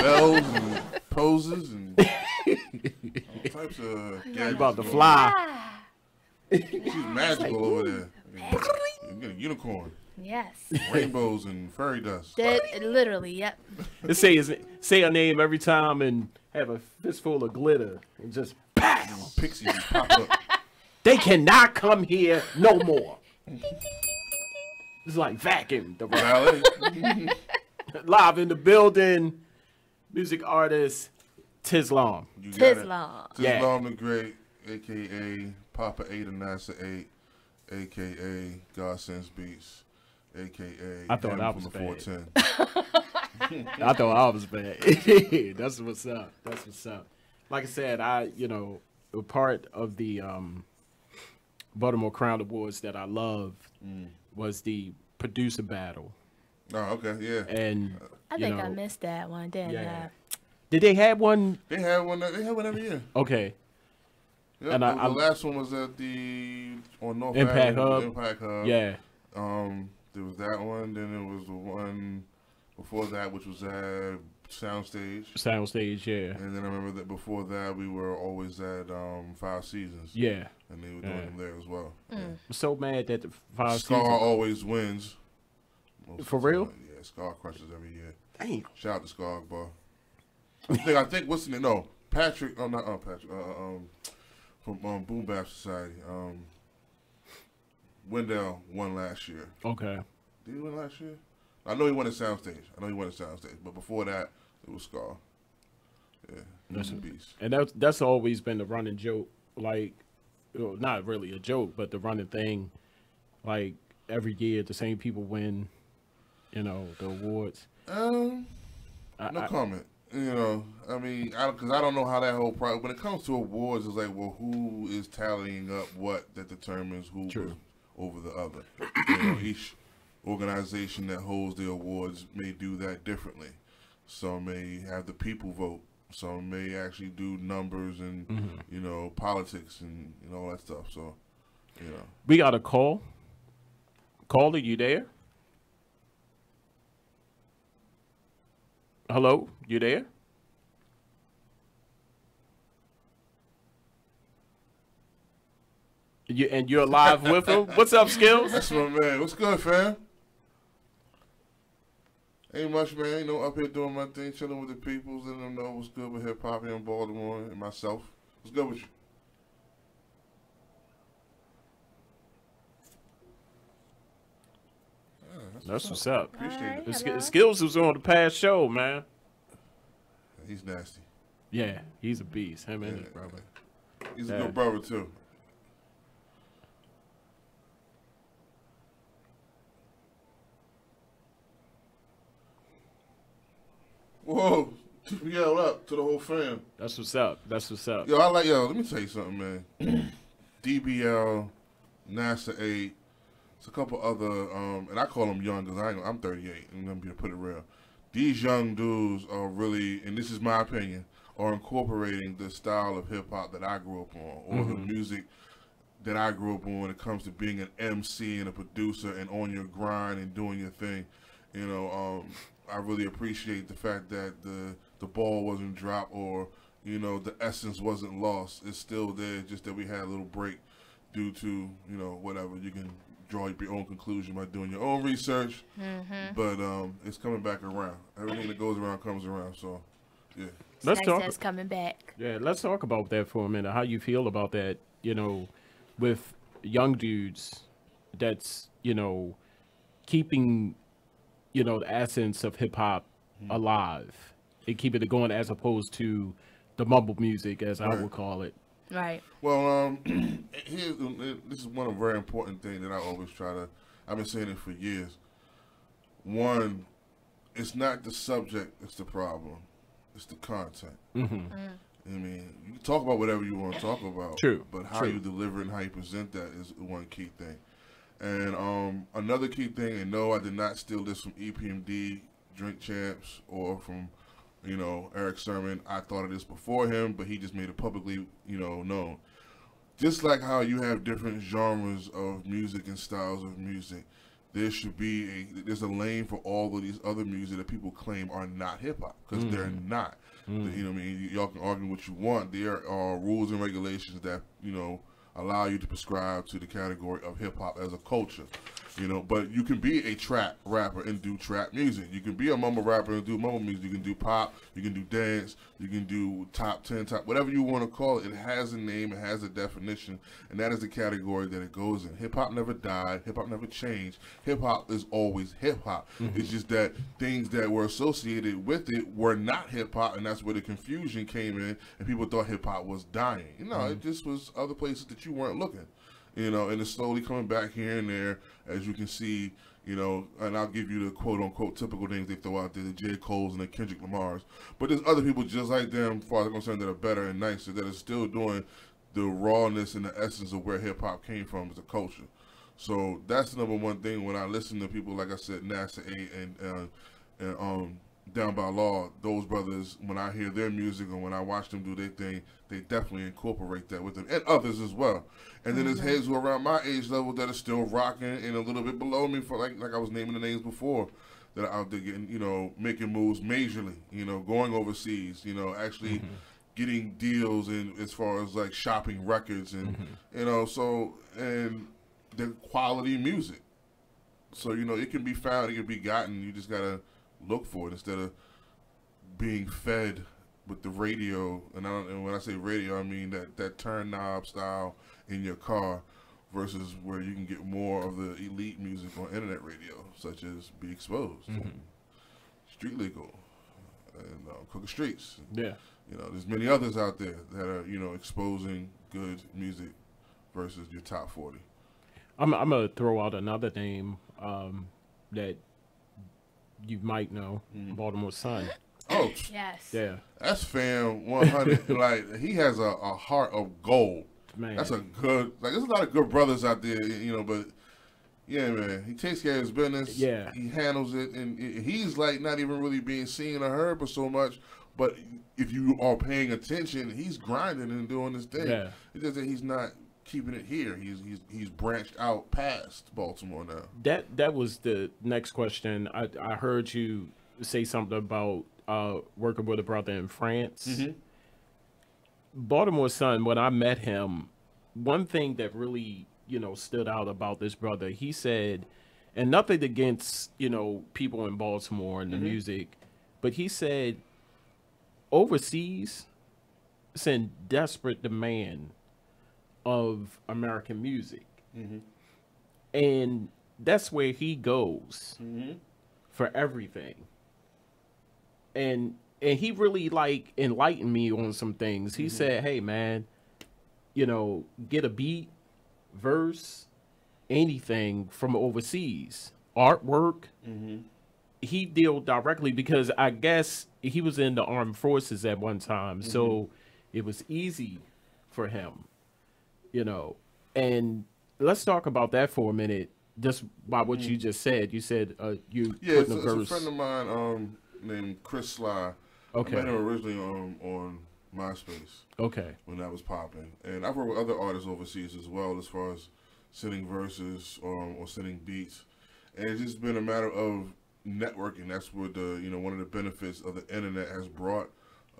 bells and poses and all types of gadgets. About to fly. She's magical over there. You get a unicorn. Yes. Rainbows and fairy dust. Literally, yep. Let's say her name every time and have a fistful of glitter and just pow. Pixies pop up. They cannot come here no more. It's like vacuum. The live in the building. Music artist Tislam. Tislam. Yeah. Tislam the Great, a.k.a. Papa 8 and Nasa 8, a.k.a. God Sends Beats, a.k.a. I thought I was from the bad. 410. I thought I was bad. That's what's up. That's what's up. Like I said, a part of the Baltimore Crown Awards that I loved was the producer battle. Oh, okay, yeah. And I think I missed that one, didn't I? Did they have one? They had one. They had one every year. Okay. Yep, And the last one was at on North Impact Avenue, Hub. Impact Hub. Yeah. There was that one. Then there was the one before that, which was at Soundstage. Soundstage, yeah. And then I remember that before that, we were always at Five Seasons. Yeah. And they were doing them there as well. I'm so mad that the Five Scar Seasons always wins. For real? Yeah, Scar crushes every year. Damn. Shout out to Scar, bro. I think what's the name? No, Patrick. Oh, not Patrick. From Boom Bap Society. Wendell won last year. Okay. Did he win last year? I know he won at Soundstage. But before that, it was Scar. Yeah, that's a beast. And that's always been the running joke. Like, well, not really a joke, but the running thing. Like every year, the same people win. The awards. No comment. I mean, because I don't know how that whole process. When it comes to awards, it's like, well, who is tallying up what that determines who was over the other? Each organization that holds the awards may do that differently. Some may have the people vote. Some may actually do numbers and politics and all that stuff. So, we got a call. Caller, you there? Hello, you there? You're live with him? What's up, Skills? That's my man. What's good, fam? Ain't much, man. Up here doing my thing, chilling with the peoples, letting them know what's good with hip hop here in Baltimore and myself. What's good with you? That's what's up. Appreciate it. Skills was on the past show, man. He's nasty. Yeah, he's a beast. Him and his brother. He's a good brother, too. Whoa. Yell up to the whole fam. That's what's up. That's what's up. Yo, let me tell you something, man. DBL, NASA 8, it's a couple other, and I call them young because I'm 38, and I'm going to put it real. These young dudes are really, and this is my opinion, are incorporating the style of hip-hop that I grew up on, or the music that I grew up on when it comes to being an MC and a producer and on your grind and doing your thing. I really appreciate the fact that the ball wasn't dropped or, the essence wasn't lost. It's still there, just that we had a little break due to, whatever. You can draw your own conclusion by doing your own research. But it's coming back around. Everything that goes around comes around. So, yeah. Let's talk. That's coming back. Yeah, let's talk about that for a minute. How you feel about that, with young dudes that's, keeping, the essence of hip hop alive and keeping it going as opposed to the mumble music, as I would call it. Right. Well, this is one very important thing that I always I've been saying it for years. One, it's not the subject that's the problem. It's the content. I mean, you can talk about whatever you want to talk about. True. But how you deliver and how you present that is one key thing. And another key thing, and no, I did not steal this from EPMD, Drink Champs, or from, Eric Sermon. I thought of this before him, but he just made it publicly, known. Just like how you have different genres of music and styles of music, there's a lane for all of these other music that people claim are not hip hop, because they're not. You know what I mean? Y'all can argue what you want. There are rules and regulations that, you know, allow you to prescribe to the category of hip hop as a culture. You know, but you can be a trap rapper and do trap music. You can be a mumble rapper and do mumble music. You can do pop. You can do dance. You can do top 10, whatever you want to call it. It has a name. It has a definition, and that is the category that it goes in. Hip hop never died. Hip hop never changed. Hip hop is always hip hop. It's just that things that were associated with it were not hip hop, and that's where the confusion came in, and people thought hip hop was dying. You know, it just was other places that you weren't looking. You know, and it's slowly coming back here and there, as you can see, you know, and I'll give you the quote-unquote typical names they throw out there, the J. Cole's and the Kendrick Lamar's. But there's other people just like them, as far as I'm concerned, that are better and nicer, that are still doing the rawness and the essence of where hip-hop came from as a culture. So that's the number one thing when I listen to people, like I said, NASA 8 and Down by Law, those brothers, when I hear their music and when I watch them do their thing, they definitely incorporate that with them, and others as well. And then there's heads who are around my age level that are still rocking, and a little bit below me, for like I was naming the names before, that are out there getting, you know, making moves majorly, you know, going overseas, you know, actually getting deals in as far as like shopping records and you know, so, and the quality music. So, you know, it can be found, it can be gotten, you just gotta look for it instead of being fed with the radio. And when I say radio, I mean that turn knob style in your car, versus where you can get more of the elite music on internet radio, such as Be Exposed, Street Legal, and Cook the Streets. Yeah, you know, there's many others out there that are, you know, exposing good music versus your top 40. I'm gonna throw out another name that you might know, Baltimore Sun. Oh, yes. Yeah. That's fam 100. Like, he has a heart of gold. Man. That's a good, like, there's a lot of good brothers out there, you know, but yeah, man, he takes care of his business. Yeah. He handles it, and he's like not even really being seen or heard but so much. But if you are paying attention, he's grinding and doing his thing. Yeah. It's just that he's not keeping it here. He's branched out past Baltimore now. That was the next question. I heard you say something about working with a brother in France. Baltimore Sun, when I met him, one thing that really, you know, stood out about this brother, he said, and nothing against, you know, people in Baltimore and the music, but he said overseas it's in desperate demand of American music. And that's where he goes for everything. And he really like enlightened me on some things. He said, hey man, you know, get a beat, verse, anything from overseas, artwork. He dealt directly, because I guess he was in the armed forces at one time, so it was easy for him, you know. And let's talk about that for a minute, just by what you just said. You said you it's a verse. A friend of mine named Chris Sly. Okay. I met him originally on MySpace. Okay. When that was popping. And I've worked with other artists overseas as well, as far as sending verses or sending beats. And it's just been a matter of networking. That's where the, you know, one of the benefits of the internet has brought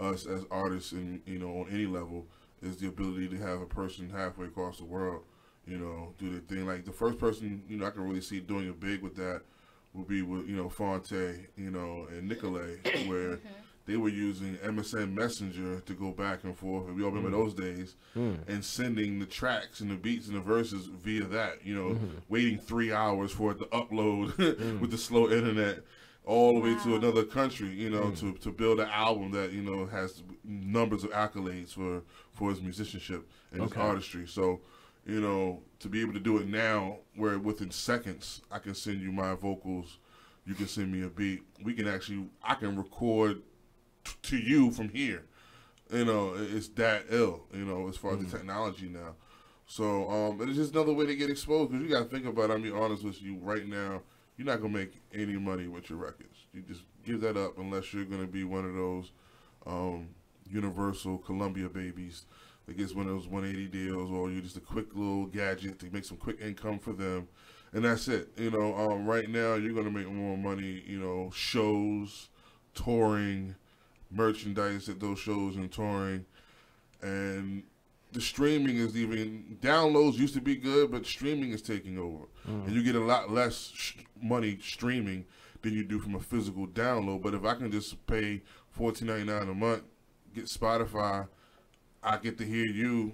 us as artists, and, you know, on any level, is the ability to have a person halfway across the world, you know, do their thing. Like the first person, you know, I can really see doing it big with that would be with, you know, Fonte, you know, and Nicolay, where they were using MSN Messenger to go back and forth, and we all remember those days, and sending the tracks and the beats and the verses via that, you know, waiting 3 hours for it to upload with the slow internet all the way to another country, you know, to build an album that, you know, has numbers of accolades for his musicianship and his artistry. So, you know, to be able to do it now, where within seconds I can send you my vocals, you can send me a beat, I can record to you from here. You know, it's that ill, you know, as far as the technology now. So it's just another way to get exposed, because you got to think about it. I'm being honest with you right now, you're not going to make any money with your records. You just give that up unless you're going to be one of those Universal Columbia babies that gets one of those 180 deals, or you're just a quick little gadget to make some quick income for them. And that's it. You know, right now you're going to make more money, you know, shows, touring, merchandise at those shows and touring. And the streaming is even, downloads used to be good, but streaming is taking over. And you get a lot less money streaming than you do from a physical download. But if I can just pay $14.99 a month, get Spotify, I get to hear you.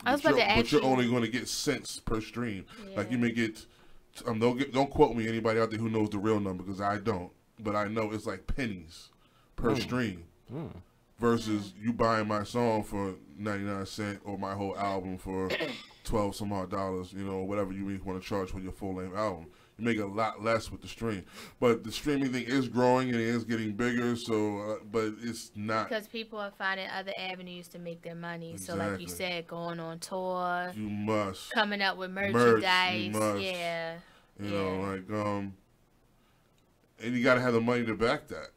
But you're only going to get cents per stream. Yeah. Like you may get, don't quote me, anybody out there who knows the real number, because I don't. But I know it's like pennies per stream. Versus you buying my song for 99 cents or my whole album for 12 some odd dollars, you know, whatever you want to charge for your full length album. You make a lot less with the stream. But the streaming thing is growing and it is getting bigger, so but it's not, because people are finding other avenues to make their money. Exactly. So like you said, going on tour, you must, coming up with merchandise, you know, like and you got to have the money to back that.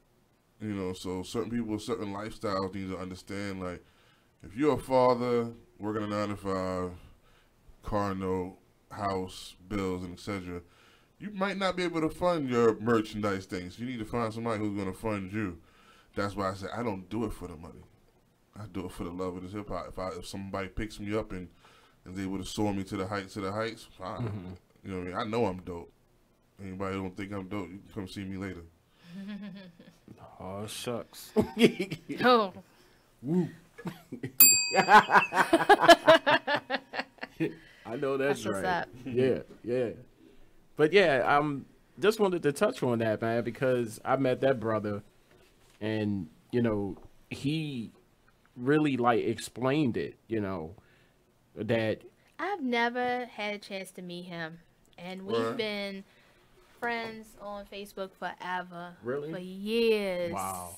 You know, so certain people with certain lifestyles need to understand, like, if you're a father working a 9 to 5, car note, house, bills, and etc., you might not be able to fund your merchandise things. You need to find somebody who's going to fund you. That's why I say I don't do it for the money. I do it for the love of this hip hop. If somebody picks me up and is able to soar me to the heights, fine. You know what I mean? I know I'm dope. Anybody who don't think I'm dope, you can come see me later. Oh, shucks. Oh. Woo. I know that's right. Up. Yeah. But yeah, just wanted to touch on that, man, because I met that brother and, you know, he really like explained it, you know, that I've never had a chance to meet him, and we've been friends on Facebook forever. Really? For years. Wow.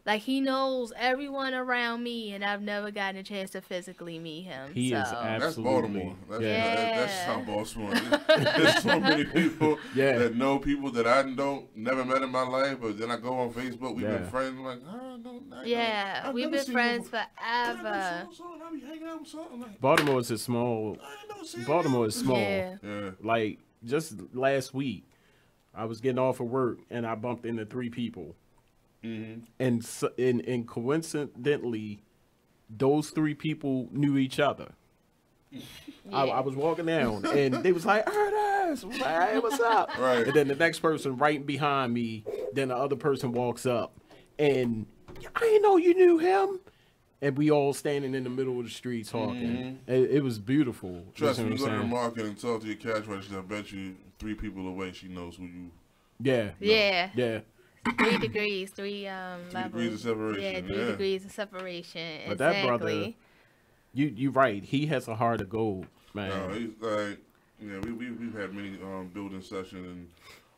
Like, he knows everyone around me, and I've never gotten a chance to physically meet him. He is absolutely. That's Baltimore. That's how Baltimore is. There's so many people that know people that I never met in my life, but then I go on Facebook, we've been friends, like, we've been friends forever. Baltimore is small. Baltimore is small. Yeah. Like, just last week, I was getting off of work, and I bumped into 3 people. And coincidentally, those 3 people knew each other. I was walking down, and they was like, Ernest! I was like, hey, what's up? Right. And then the next person right behind me, then the other person walks up, and I didn't know you knew him. And we all standing in the middle of the street talking. It was beautiful. Trust me, you go to the market and talk to your cash register, I bet you 3 people away, she knows who you. Yeah. 3 degrees, 3 levels. 3 degrees of separation. Yeah, 3 degrees of separation. But that brother, you right. He has a heart of gold, man. No, he's like, we've had many building sessions, and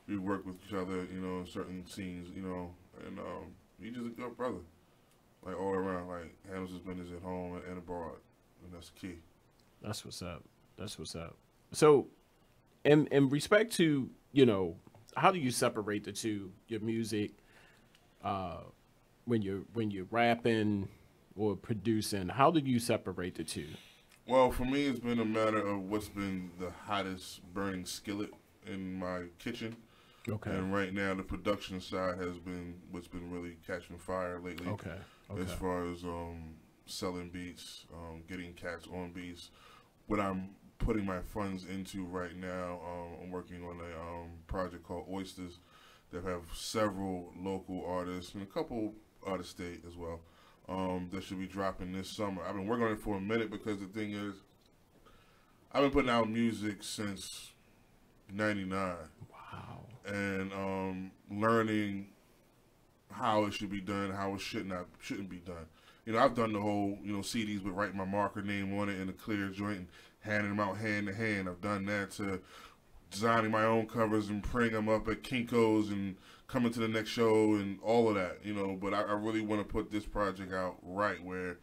we work with each other, you know, in certain scenes, you know, and he's just a good brother, like all around, like handles his business at home and abroad, and that's key. That's what's up. So, in respect to, you know, how do you separate the two? Your music, when you're rapping or producing, how do you separate the two? Well, for me, it's been a matter of what's been the hottest burning skillet in my kitchen. Okay. And right now, the production side has been what's been really catching fire lately. Okay. As far as selling beats, getting cats on beats. What I'm putting my funds into right now, I'm working on a project called Oysters that have several local artists and a couple out of state as well that should be dropping this summer. I've been working on it for a minute because the thing is, I've been putting out music since '99. Wow. And learning how it should be done, how it shouldn't be done. You know, I've done the whole, you know, CDs with writing my marker name on it in a clear joint and handing them out hand to hand. I've done that to designing my own covers and printing them up at Kinko's and coming to the next show and all of that, you know. But I really want to put this project out right, where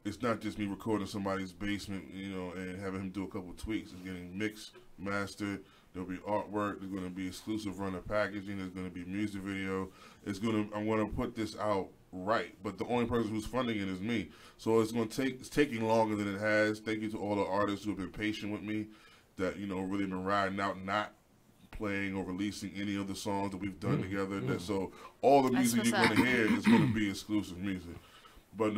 it's not just me recording somebody's basement, you know, and having him do a couple tweaks. It's getting mixed, mastered. There'll be artwork. There's going to be exclusive runner packaging. There's going to be music video. I want to put this out right, but the only person who's funding it is me. So it's taking longer than it has. Thank you to all the artists who have been patient with me that, you know, really been riding out, not playing or releasing any of the songs that we've done together. That, so all the music you're going to hear is going to be exclusive music. But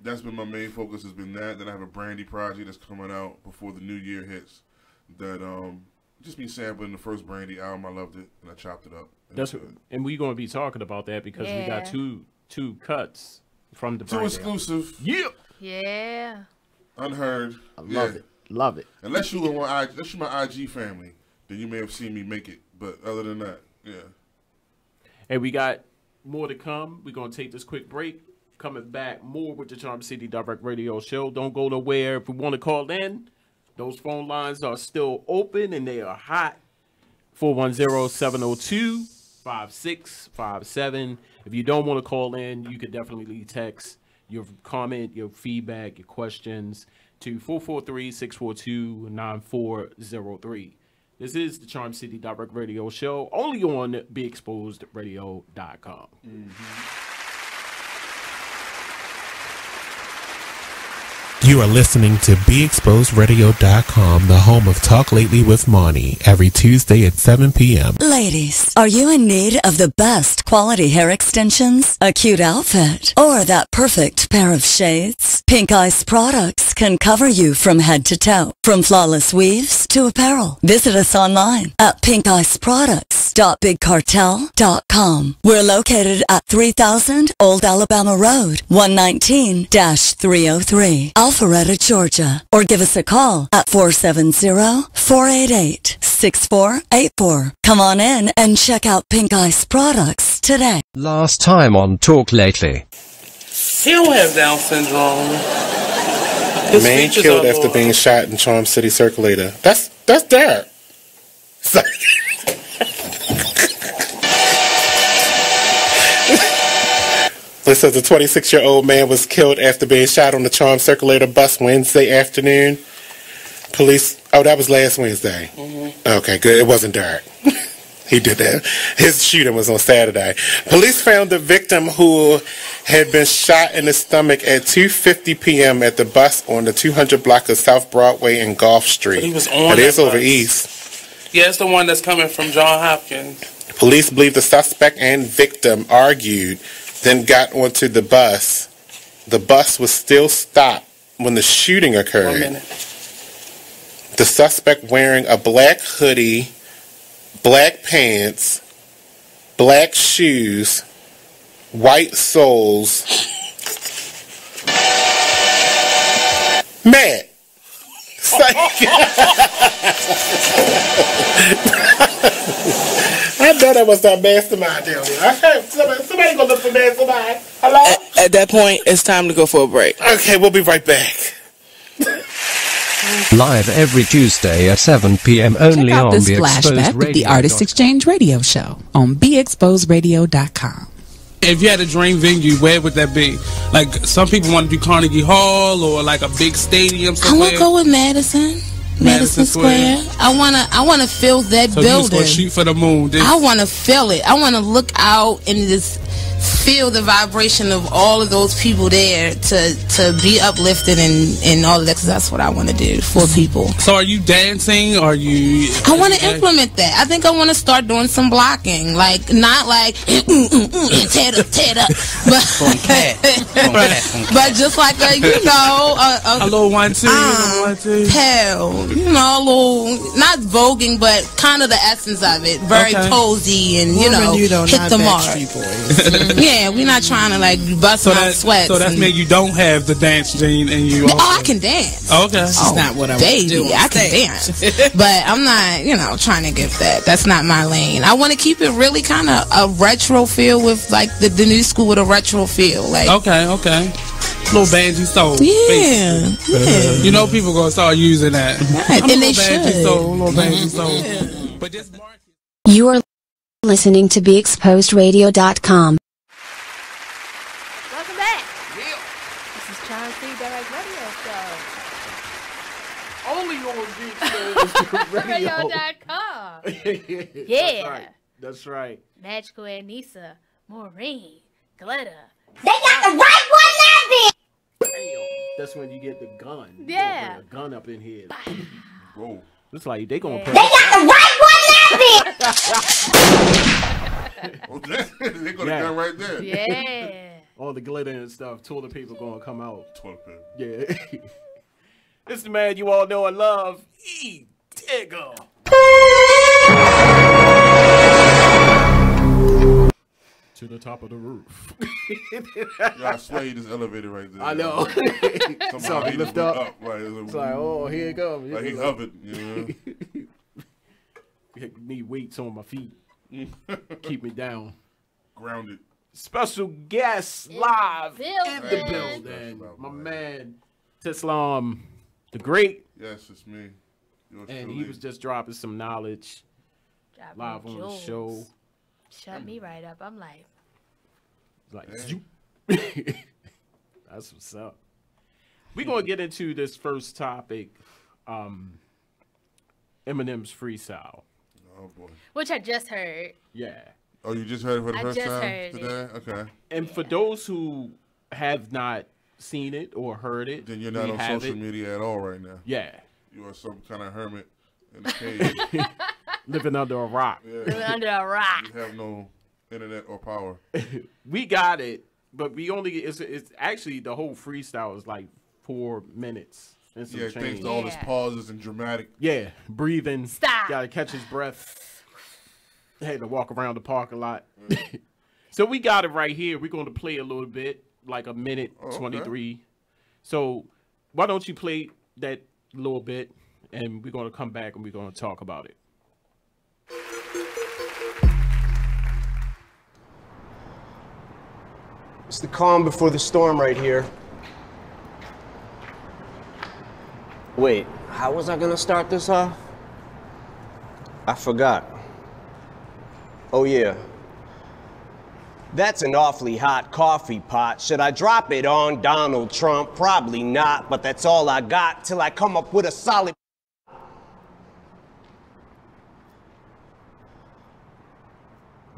that's been my main focus, has been that. Then I have a Brandy project that's coming out before the new year hits. That just me sampling the first Brandy album. I loved it, and I chopped it up. And we're going to be talking about that because we got two cuts from the Brandy exclusive. Album. Yeah. Unheard. I love it. Love it. Unless you were unless you're my IG family, then you may have seen me make it. But other than that, yeah. And we got more to come. We're going to take this quick break. Coming back more with the Charm City Direct Radio Show. Don't go nowhere. If you want to call in, those phone lines are still open and they are hot. 410-702-5657. If you don't want to call in, you can definitely leave text your comment, your feedback, your questions to 443-642-9403. This is the Charm City Direct Radio Show, only on BeExposedRadio.com. You are listening to BeExposedRadio.com, the home of Talk Lately with Monty, every Tuesday at 7 p.m. Ladies, are you in need of the best quality hair extensions, a cute outfit, or that perfect pair of shades? Pink Ice Products can cover you from head to toe, from flawless weaves to apparel. Visit us online at pinkiceproducts.bigcartel.com. We're located at 3000 Old Alabama Road, 119-303. Alpharetta, Georgia, or give us a call at 470-488-6484. Come on in and check out Pink Ice Products today. Last time on Talk Lately. He don't have Down syndrome. His man killed after being shot in Charm City Circulator. That's Derek. It says the 26-year-old man was killed after being shot on the Charm Circulator bus Wednesday afternoon. Police, that was last Wednesday. Okay, good. It wasn't Derek. He did that. His shooting was on Saturday. Police found the victim who had been shot in the stomach at 2:50 p.m. at the bus on the 200 block of South Broadway and Gulf Street. But he was on It is over bus. east. Yeah, it's the one that's coming from John Hopkins. Police believe the suspect and victim argued, then got onto the bus. The bus was still stopped when the shooting occurred. 1 minute. The suspect wearing a black hoodie, black pants, black shoes, white soles. Matt. I know that was that mastermind down there. Okay, somebody go look for mastermind. Hello? At that point, it's time to go for a break. Okay, we'll be right back. Live every Tuesday at 7 p.m. only Check out on this the Exposed flashback with the Radio. Artist Exchange Radio Show on BeExposedRadio.com. If you had a dream venue, where would that be? Like, some people want to do Carnegie Hall or like a big stadium I somewhere. want to go with Madison Square. I wanna feel that So building. you just gonna shoot for the moon. I want to feel it. I want to look out and just feel the vibration of all of those people there to be uplifted and all of that, because that's what I want to do for people. So are you dancing? Are you... I want to implement that. I think I want to start doing some blocking, like not like tear it up, but just like a little 1 2, pal, a little not voguing, but kind of the essence of it, very cozy and hit the mark. Yeah, we're not trying to like bust my sweats. So that means you don't have the dance gene in you. I can dance. Okay. That's not what I want to do. I can dance. But I'm not, trying to get that. That's not my lane. I want to keep it really kind of a retro feel with like the new school with a retro feel. Like Okay. Little Banji Soul. Yeah. You know people gonna start using that. Right. And they Banji should. Little Banji Soul. But this You are listening to BeExposedRadio.com. Welcome back. This is Charm City Direct Radio Show. Only on Radio.com. Yeah. That's right. Magical Aneesah, Morine, Glitter. They got the right one now, bitch. Damn. That's when you get the gun. Yeah. A gun up in here. Whoa. It's like they gonna. They got the right one now, bitch. They got a gun right there. Yeah. All the glitter and stuff. Toilet paper gonna come out. Toilet paper. Yeah. It's the man you all know and love, E. Digger. To the top of the roof. I swear he just elevated right there. I know. Somehow he lift just up. went Like, It's like, oh, here it comes. Like he hovered, you know. Need weights on my feet. Keep me down. Grounded. Special guest live in the Building. building. My man, Tislam, the great. Yes, it's me. Yours And truly. he was just dropping some knowledge Dropping live on the jewels. show. Shut me right up. I'm like, Like, that's what's up. We're gonna get into this first topic, Eminem's freestyle. Oh boy. which I just heard. Yeah. Oh, you just heard it for the I first just time heard today? Okay. And for those who have not seen it or heard it, Then you're not we on have social it. media at all right now. Yeah. You are some kind of hermit in a cave. Living under a rock. Yeah. Living under a rock. You have no internet or power. We got it, but we only it's actually the whole freestyle is like 4 minutes and some Yeah, change. thanks to all his pauses and dramatic. Yeah, breathing. Stop. Gotta catch his breath. Had to walk around the parking lot. So we got it right here. We're going to play a little bit, like a minute 23. So why don't you play that little bit, and we're going to come back and we're going to talk about it. It's the calm before the storm right here. Wait, how was I gonna start this off? I forgot. Oh yeah. That's an awfully hot coffee pot. Should I drop it on Donald Trump? Probably not, but that's all I got till I come up with a solid.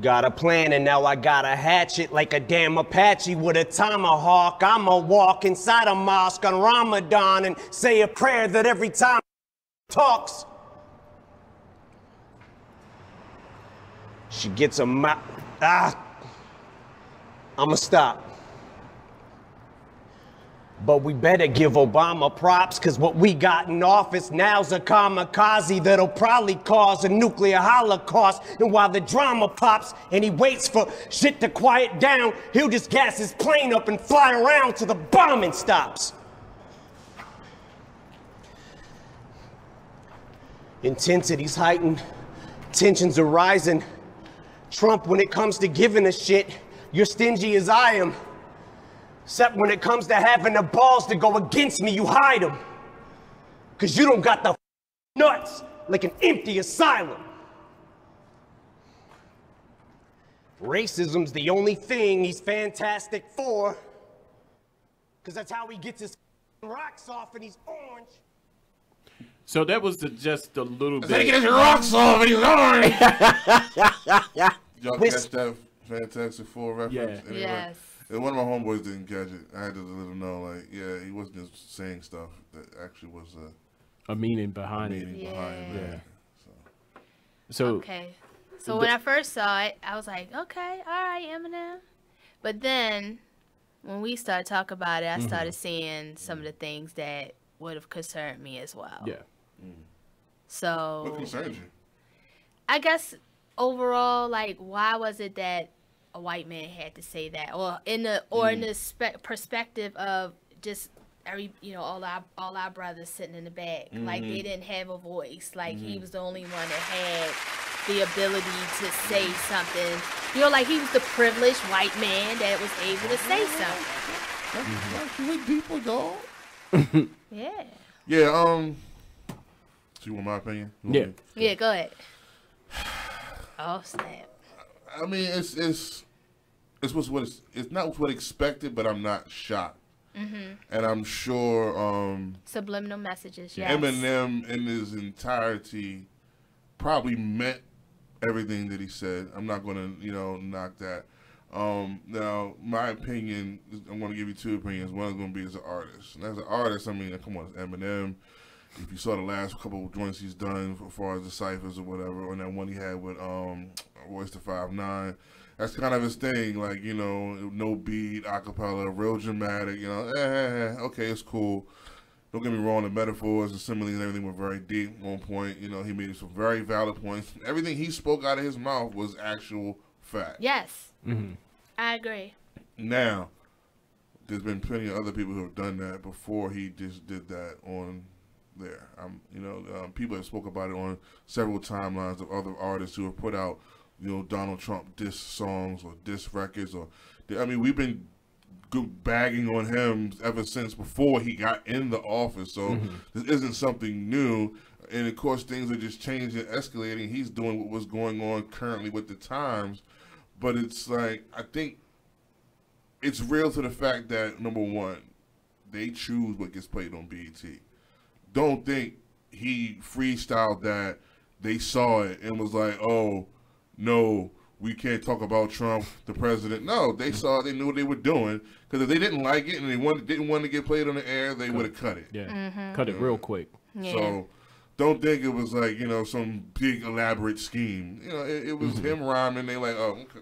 Got a plan and now I gotta hatch it like a damn Apache with a tomahawk. I'ma walk inside a mosque on Ramadan and say a prayer that every time talks, she gets a mouth. I'ma stop. But we better give Obama props, cause what we got in office now's a kamikaze that'll probably cause a nuclear holocaust. And while the drama pops and he waits for shit to quiet down, he'll just gas his plane up and fly around till the bombing stops. Intensity's heightened, tensions are rising. Trump, when it comes to giving a shit, you're stingy as I am. Except when it comes to having the balls to go against me, you hide them. Cause you don't got the nuts like an empty asylum. Racism's the only thing he's fantastic for. Cause that's how he gets his rocks off and he's orange. So that was just a little bit. They get his rocks off and he's orange. Y'all catch that Fantastic Four reference? Yeah. Anyway, Yes. and one of my homeboys didn't catch it. I had to let him know, like, yeah, he wasn't just saying stuff. That actually was a meaning behind it. Yeah. So Okay. So when I first saw it, I was like, okay, all right, Eminem. But then when we started talking about it, I started seeing some of the things that would have concerned me as well. Yeah. So What concerns you? I guess overall, like, why was it that a white man had to say that, or in the perspective of just all our brothers sitting in the back, like they didn't have a voice, like he was the only one that had the ability to say something, like he was the privileged white man that was able to say something. With people, y'all. Yeah. Yeah. So you want my opinion? Yeah. Go ahead. Oh snap. I mean, it's not what expected, but I'm not shocked. And I'm sure Subliminal messages. Yes. Eminem in his entirety probably meant everything that he said. I'm not going to knock that. Now, my opinion, I'm going to give you two opinions. One is going to be as an artist. And as an artist, I mean, come on, it's Eminem. if you saw the last couple of joints he's done as far as the ciphers or whatever, and that one he had with Royce the 5'9", that's kind of his thing. Like, you know, no beat, acapella, real dramatic. You know, okay, it's cool. Don't get me wrong, the metaphors and similes and everything were very deep, on point. You know, he made some very valid points. Everything he spoke out of his mouth was actual fact. Yes. I agree. Now, there's been plenty of other people who have done that before he just did that on there. You know, people have spoke about it on several timelines of other artists who have put out, you know, Donald Trump diss songs or diss records. Or, I mean, we've been bagging on him ever since before he got in the office. So this isn't something new. And of course, things are just changing, escalating. He's doing what was going on currently with the times. But it's like, I think it's real to the fact that, number one, they choose what gets played on BET. Don't think he freestyled that, they saw it and was like, oh, no, we can't talk about Trump, the president. No, they saw it, they knew what they were doing. Because if they didn't like it and they didn't want to get played on the air, they would have cut it. Yeah, cut it real quick. Yeah. So don't think it was like, you know, some big elaborate scheme. You know, it was him rhyming. They like, oh, okay.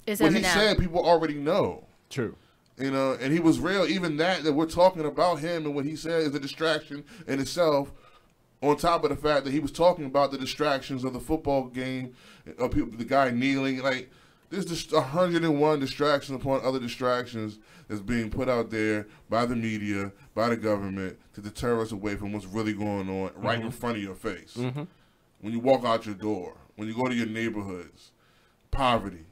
It's what he Eminem. said, people already know. True. You know, and he was real. Even that we're talking about him and what he said is a distraction in itself, on top of the fact that he was talking about the distractions of the football game, of people, the guy kneeling. Like, there's just 101 distractions upon other distractions that's being put out there by the media, by the government, to deter us away from what's really going on right in front of your face. When you walk out your door, when you go to your neighborhoods, poverty.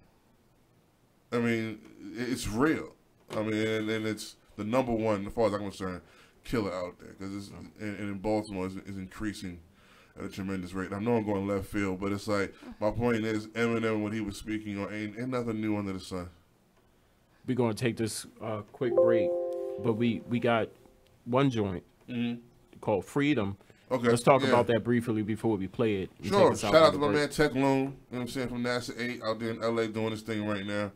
I mean, it's real. I mean, and it's the number one, as far as I'm concerned, killer out there. Because and in Baltimore is increasing at a tremendous rate. I know I'm going left field, but it's like, my point is, Eminem, when he was speaking on ain't nothing new under the sun. We're going to take this quick break, but we got one joint called Freedom. Okay, let's talk about that briefly before we play it. Sure. Shout out to my man Tech Loon, you know what I'm saying, from NASA 8 out there in LA doing this thing right now.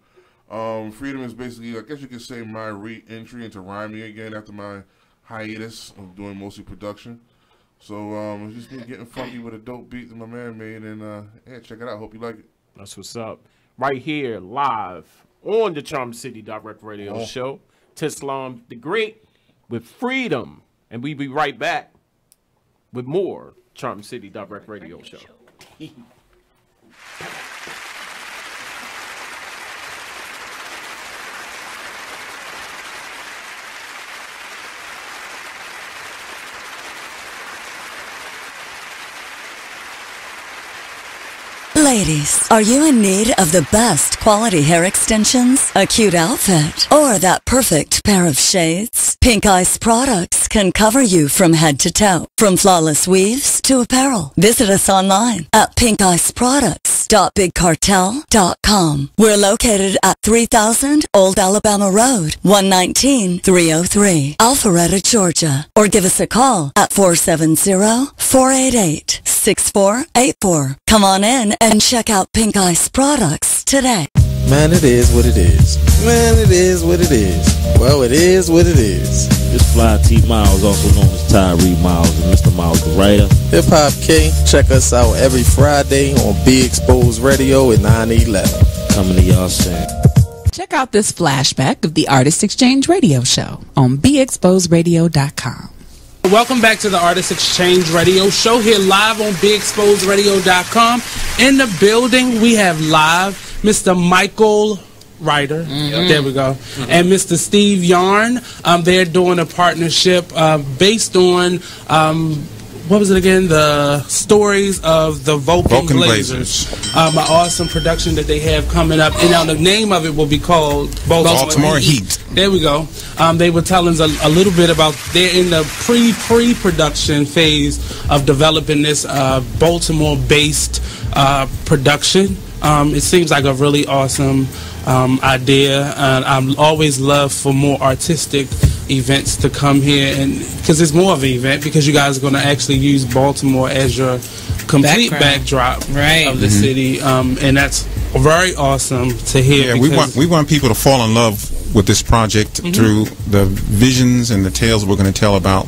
Freedom is basically, I guess you could say, my re-entry into rhyming again after my hiatus of doing mostly production. So it's just been getting funky with a dope beat that my man made, and yeah, check it out. Hope you like it. That's what's up. Right here, live on the Charm City Direct Radio Show, Tislam the Great with Freedom, and we be right back with more Charm City Direct Radio Show. Ladies, are you in need of the best quality hair extensions, a cute outfit, or that perfect pair of shades? Pink Ice Products can cover you from head to toe, from flawless weaves to apparel. Visit us online at pinkiceproducts.bigcartel.com. We're located at 3000 Old Alabama Road, 119-303, Alpharetta, Georgia. Or give us a call at 470-488-6484. Come on in and check out Pink Ice Products today. Man, it is what it is. Man, it is what it is. Well, it is what it is. It's Fly T Miles, also known as Tyree Miles, and Mr. Miles the writer. Hip Hop King, check us out every Friday on Be Exposed Radio at 9/11. Coming to y'all soon. Check out this flashback of the Artist Exchange Radio Show on BeExposedRadio.com. Welcome back to the Artist Exchange Radio Show, here live on BeExposedRadio.com. In the building, we have live Mr. Michael Ryder. There we go. And Mr. Steve Yarn. They're doing a partnership based on, what was it again? The stories of the Vulcan Blazers. An awesome production that they have coming up. And now the name of it will be called Baltimore Heat. There we go. They were telling us a little bit about, they're in the pre-production phase of developing this Baltimore-based production. It seems like a really awesome idea, and I always love for more artistic events to come here, and because it's more of an event because you guys are going to actually use Baltimore as your complete backdrop of the city, and that's very awesome to hear. Yeah, we want people to fall in love with this project through the visions and the tales we're going to tell about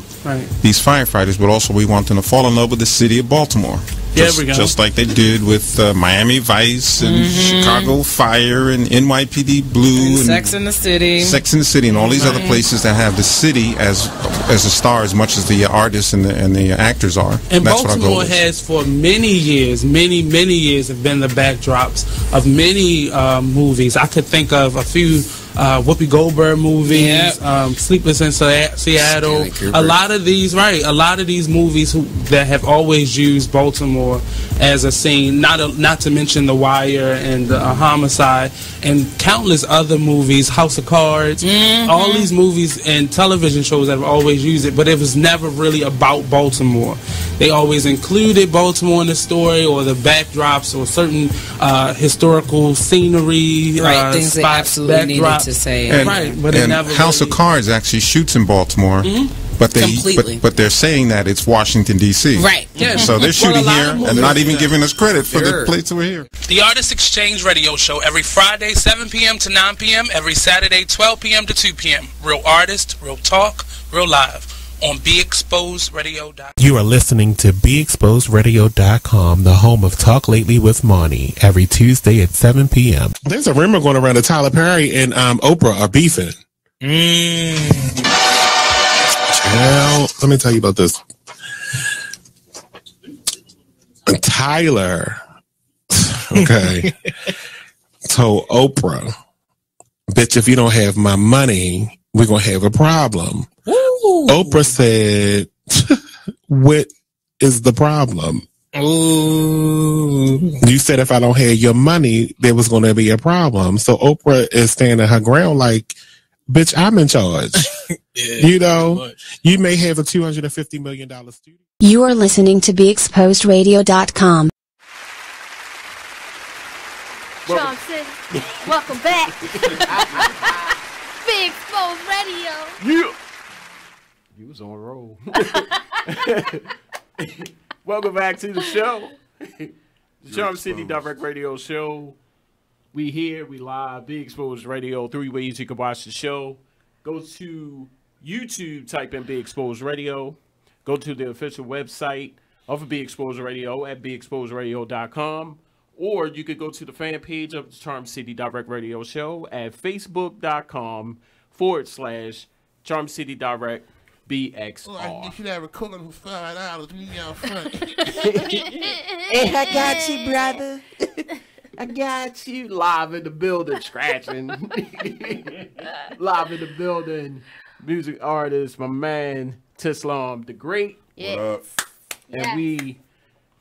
these firefighters, but also we want them to fall in love with the city of Baltimore. There we go. Just like they did with Miami Vice and Chicago Fire and NYPD Blue and Sex in the City. Sex in the City and all these other places that have the city as a star as much as the artists and the actors are. And that's Baltimore what our goal is. has for many years have been the backdrops of many movies. I could think of a few Whoopi Goldberg movies, Sleepless in Seattle. A lot of these movies that have always used Baltimore as a scene. Not to mention The Wire and Homicide and countless other movies, House of Cards. All these movies and television shows that have always used it, but it was never really about Baltimore. They always included Baltimore in the story or the backdrops or certain historical scenery, things they absolutely needed to say. But it never House of Cards actually shoots in Baltimore. But they're saying that it's Washington D.C. Right. Yeah. So they're shooting here and not even giving us credit for the place we're here. The Artist Exchange Radio Show every Friday 7 p.m. to 9 p.m. every Saturday 12 p.m. to 2 p.m. Real artist, real talk, real live on BeExposedRadio.com. You are listening to BeExposedRadio.com, the home of Talk Lately with Monty, every Tuesday at 7 p.m. There's a rumor going around that Tyler Perry and Oprah are beefing. Well, let me tell you about this. Tyler, told Oprah, bitch, if you don't have my money, we're going to have a problem. Ooh. Oprah said, what is the problem? Ooh. You said if I don't have your money, there was going to be a problem. So Oprah is standing her ground like, bitch, I'm in charge. You may have a $250 million studio. You are listening to BeExposedRadio.com. Charm City, welcome back. Big Exposed Radio. You was on a roll. Welcome back to the show. The Charm City Direct Radio Show. We here, we live, Big Exposed Radio. 3 ways you can watch the show. Go to YouTube, type in Big Exposed Radio. Go to the official website of Big Exposed Radio at BeExposedRadio.com. Or you could go to the fan page of the Charm City Direct Radio Show at Facebook.com/Charm City Direct BXR. Oh, I get you that recording for $5. Me out front. Hey, I got you, brother. I got you. Live in the building, scratching. Live in the building. Music artist, my man, Tislam the Great. Yes. And we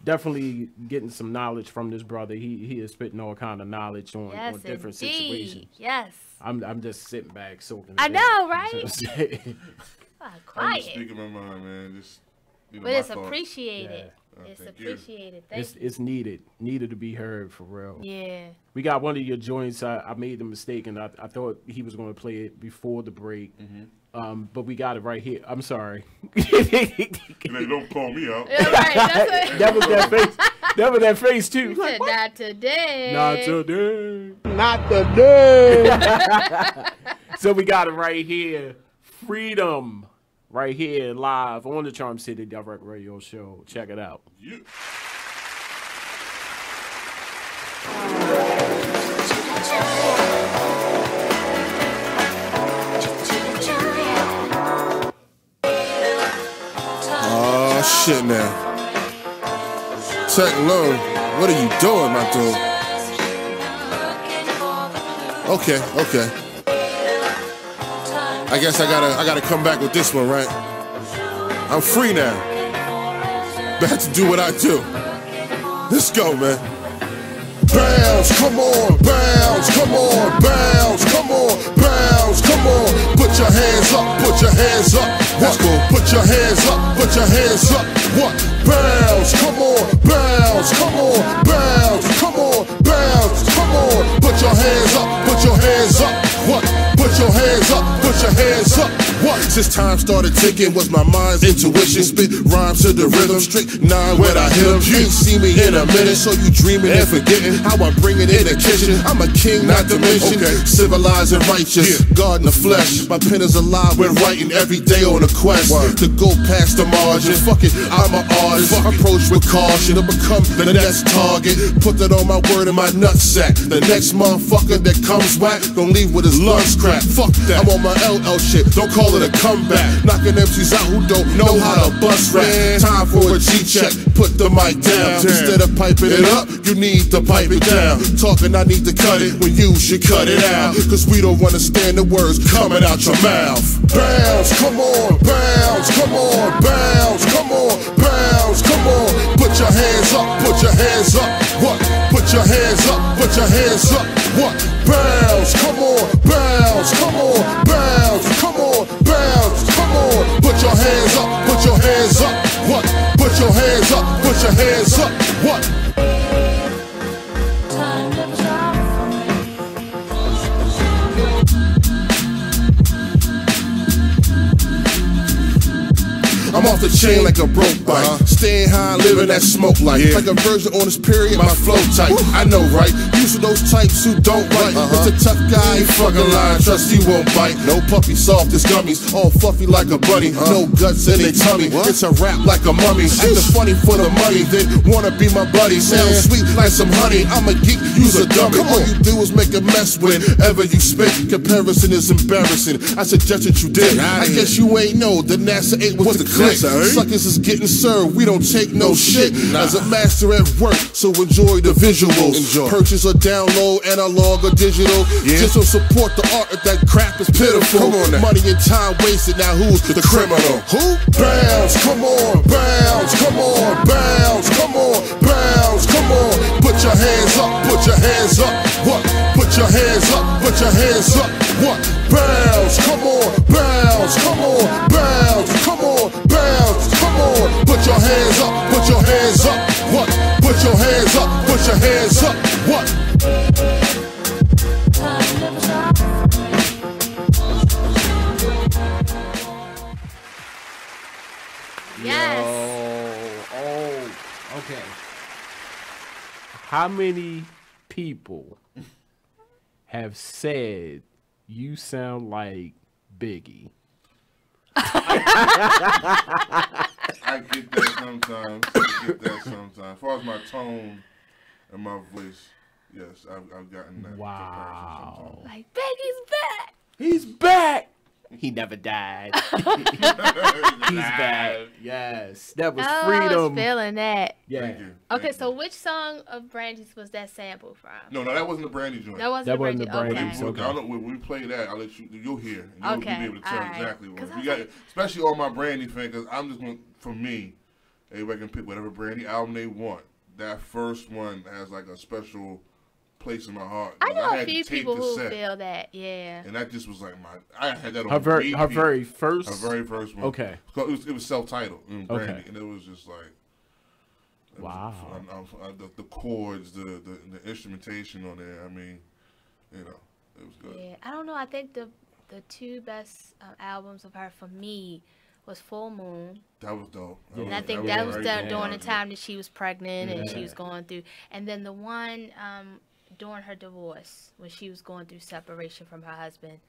definitely getting some knowledge from this brother. He is spitting all kind of knowledge on different situations. Yes. I'm just sitting back soaking. I know, right? I'm just speaking my mind, man. Just, but it's appreciated. It's appreciated. It's needed to be heard for real. Yeah. We got one of your joints. I made the mistake, and I thought he was going to play it before the break. But we got it right here. I'm sorry. Don't call me out. Yeah, right. That was that face. That was that face too. He said, not today. Not today. Not today. So we got it right here. Freedom. Right here, live on the Charm City Direct Radio Show. Check it out. Yeah. Oh, shit now. Tech Low, what are you doing, my dude? Okay. I guess I gotta come back with this one, right? I'm free now. Back to do what I do. Let's go, man. Bounce, come on, bounce, come on, bounce, come on, bounce, come on. Put your hands up, put your hands up. Let's go. Put your hands up, put your hands up. What? Bounce, come on, bounce, come on, bounce, come on, bounce, come on. Put your hands up, put your hands up. What? Put your hands up, put your hands up. What? Since time started ticking, was my mind's intuition. Spit rhymes to the rhythm, strict 9 when I hit them. You ain't see me in a minute, so you dreaming and forgetting how I bring it in the kitchen. I'm a king, not to mention civilized and righteous. God in the flesh, my pen is alive when writing every day on a quest to go past the margin. Fuck it, I'm an artist. Approach with caution to become the next target. Put that on my word in my nutsack. The next motherfucker that comes whack gon' leave with his lungs cracked. Fuck that, I'm on my LL shit. Don't call it a comeback. Knocking MCs out who don't know how to bust rap. Time for a G-check. Put the mic down. Instead of piping it up, you need to pipe it down. Talking, I need to cut it when you should cut it out. Cause we don't understand the words coming out your mouth. Bounce, come on, bounce, come on, bounce, come on, bounce, come on. Put your hands up, put your hands up. What? Put your hands up, put your hands up. What? Bounce, come on, bounce, come on, bounce, come on, bounce, come on. Put your hands up, put your hands up. What? Put your hands up, put your hands up. What? I'm off the chain like a broke bike. Staying high, living that smoke life. Like a virgin on this period, my flow tight. I know, right? Used to those types who don't write. It's a tough guy, ain't fucking lying. Trust he won't bite. No puppy, soft as gummies. All fluffy like a bunny. No guts in their tummy. It's a rap like a mummy. Acting funny for the money, then wanna be my buddy. Sound sweet like some honey. I'm a geek, you's a dummy. All you do is make a mess whenever you spit. Comparison is embarrassing. I suggest that you did. I guess you ain't know the NASA 8 was the clip. Suckers is getting served, we don't take no shit. As a master at work, so enjoy the visuals. Purchase or download, analog or digital. Just to support the art if that crap is pitiful. Money and time wasted, now who's the criminal? Who? Bounce, come on, bounce, come on, bounce, come on, bounce, come on. Put your hands up, put your hands up. What? Put your hands up, put your hands up. What? Bounce, come on, bounce, come on, bounce, come on, bounce, come on. Put your hands up, put your hands up. What? Put your hands up, put your hands up. What? Yes. Oh, okay. How many people have said you sound like Biggie? I get that sometimes. As far as my tone and my voice, yes, I've gotten that. Wow. Like, Biggie's back. He's back. He never died. He's back. Yes. That was freedom. I was feeling that. Yeah. Thank you. Okay, so which song of Brandy's was that sample from? No, that wasn't the Brandy joint. That wasn't the Brandy. Okay. I don't know, when we play that, I'll let you'll hear. And you'll be able to tell exactly what. You got, especially all my Brandy fans, because I'm just going, for me, everybody can pick whatever Brandy album they want. That first one has like a special place in my heart. I know a few people who feel that, yeah. And that just was like I had that on her very first one. Okay. It was self-titled. Brandy, and it was just like, wow. The chords, the instrumentation on there. I mean, it was good. Yeah, I don't know. I think the two best albums of her for me was Full Moon. That was dope. And I think that was done during the time that she was pregnant and she was going through. And then the one during her divorce, when she was going through separation from her husband,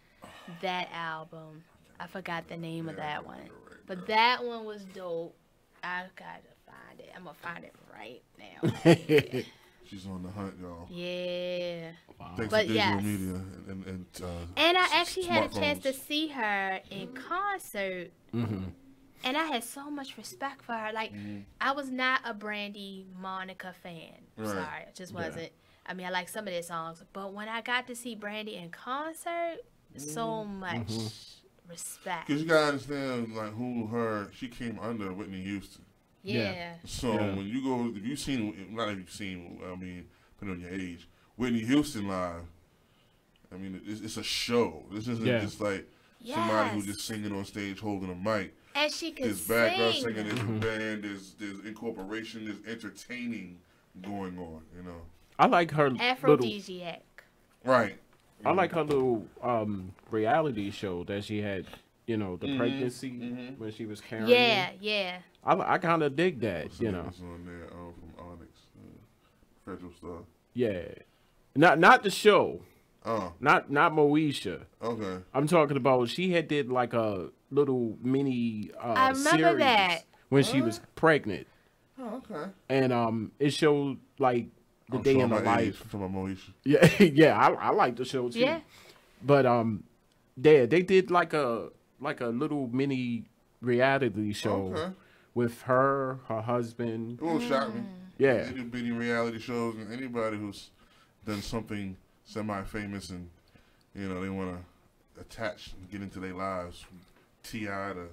that album, I forgot the name of that one. But that one was dope. I gotta find it. I'm gonna find it right now. She's on the hunt, y'all. Yeah. Wow. Thanks to digital media and I actually had a chance to see her in concert. And I had so much respect for her. Like, I was not a Brandy Monica fan. Sorry, I just wasn't. I mean, I like some of their songs, but when I got to see Brandy in concert, so much respect. Because you gotta understand, like, she came under Whitney Houston. Yeah. So when you go, not if you've seen, I mean, depending on your age, Whitney Houston live, I mean, it's a show. This isn't just like somebody who's just singing on stage holding a mic. And she can There's background singing, there's a band, there's incorporation, there's entertaining going on, I like her aphrodisiac. Right. I like her little reality show that she had. You know, the pregnancy when she was carrying. Yeah. I kind of dig that. You know. On there, from Onyx, Federal Star. Yeah, not the show. Oh. Not Moesha. Okay. I'm talking about she had did like a little mini I remember series that. when she was pregnant. Oh, okay. And it showed like the day in the life. From Moesha. Yeah, yeah, I like the show too. Yeah. But they did like a little mini reality show with her husband. It won't shock me. Yeah. They do bitty reality shows, and anybody who's done something semi-famous and, you know, they want to attach and get into their lives from T.I. to,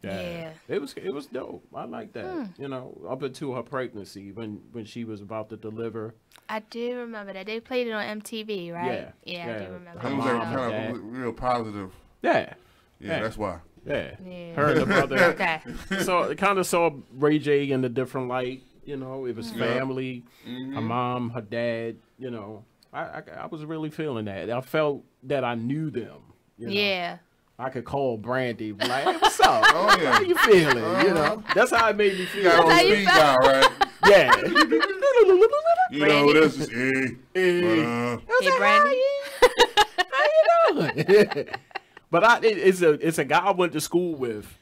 Yeah. It was dope. I like that. You know, up until her pregnancy when she was about to deliver. I do remember that. They played it on MTV, right? Yeah. I do remember. It was like kind of real positive. Yeah. Yeah, that's why. Yeah. Her and the brother. Okay. So it kind of saw Ray J in a different light. You know, it was family, her mom, her dad. You know, I was really feeling that. I felt that I knew them. You know? Yeah. I could call Brandy, be like, hey, what's up? Oh, yeah. How you feeling? You know, that's how it made me feel. Got on speed dial, right? Yeah. You know, this is Hey, Brandy. How you doing? But it's a guy I went to school with.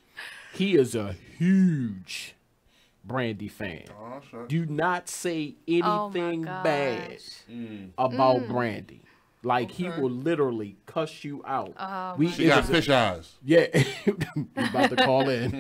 He is a huge Brandy fan. Oh, sure. Do not say anything bad about Brandy. Like he will literally cuss you out. She got fish eyes. Yeah, you about to call in.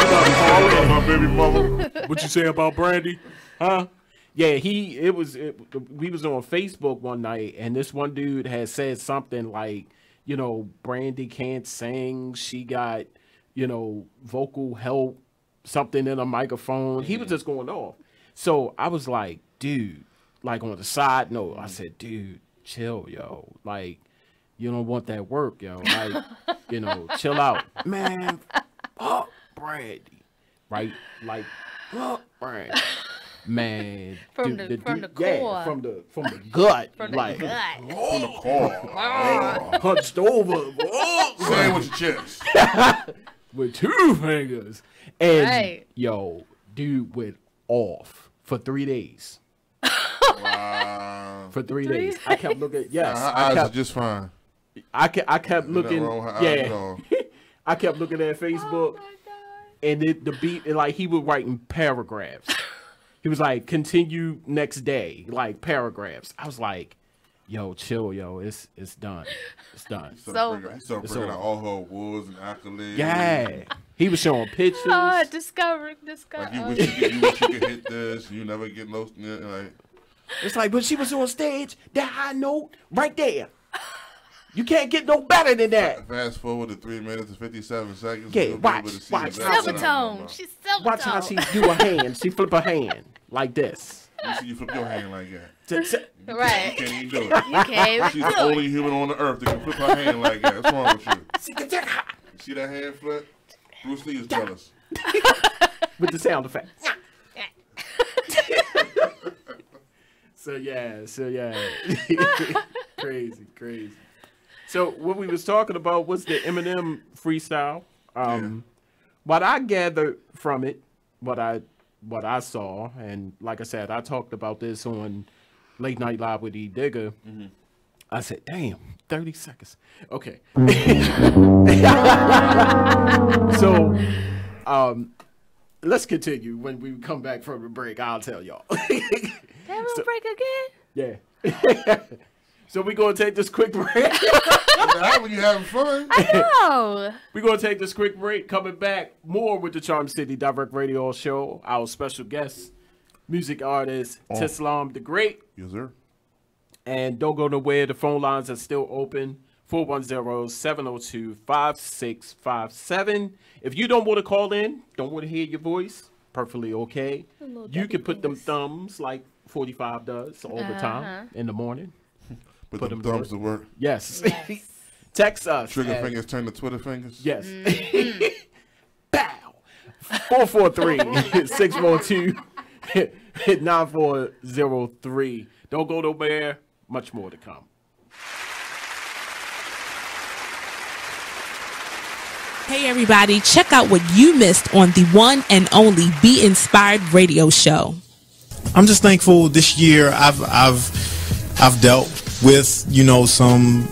Hello, My baby mama. What you say about Brandy? Huh? Yeah, we was on Facebook one night, and this one dude had said something like, you know, Brandy can't sing. She got, you know, vocal help, something in a microphone. He was just going off. So I was like, dude, like on the side note, I said, dude, chill, yo. Like, you don't want that work, yo. Like, you know, chill out. Man, fuck Brandy. Right? Like, fuck Brandy. Man, from the core, yeah, from the gut, from the like gut. From the core. hunched over, Same with your chest. with 2 fingers, and Right. yo, dude went off for 3 days. Wow. For 3 days, I kept looking. Yes, Her I eyes kept. are just fine. I kept looking. Nothing wrong with her eyes at Yeah, all. I kept looking at Facebook, and the beat, and like he was writing paragraphs. He was like, continue next day, like paragraphs. I was like, yo, chill, yo, it's done. It's done. He started bringing out over. all her awards and accolades. Yeah. He was showing pictures. Oh, discover. Like you wish you could hit this. You never get no. Like It's like, but she was on stage, that high note, right there. You can't get no better than that. fast forward to 3 minutes and 57 seconds. Yeah, you'll be able to see watch. exactly what I'm talking Silvertone. about. She's Silvertone. Watch how she do her hand. She flip her hand like this. You see, you flip your hand like that. Right. You can't even do it. You can't even She's do the only human on the earth that can flip her hand like that. What's wrong with you? You see that hand flip? Bruce Lee is jealous. With the sound effect. So yeah. Crazy. So what we was talking about was the Eminem freestyle. What I gathered from it, what I saw, and like I said, I talked about this on Late Night Live with E. Digger. I said, damn, 30 seconds. Okay. So, let's continue. When we come back from the break, I'll tell y'all. That break again? Yeah. So we're going to take this quick break. When you having fun. I know. We're going to take this quick break. Coming back, more with the Charm City Direct Radio Show. Our special guest, music artist, Tislam the Great. Yes, sir. And don't go nowhere. The phone lines are still open. 410-702-5657. If you don't want to call in, don't want to hear your voice, perfectly okay. You can put them thumbs like 45 does all the time in the morning. Put them thumbs to work. Yes. Text us. Trigger fingers turn to Twitter fingers. Yes. Bow. 443-612. 9403. Don't go nowhere. Much more to come. Hey everybody, check out what you missed on the one and only Be Inspired radio show. I'm just thankful this year I've dealt with, you know, some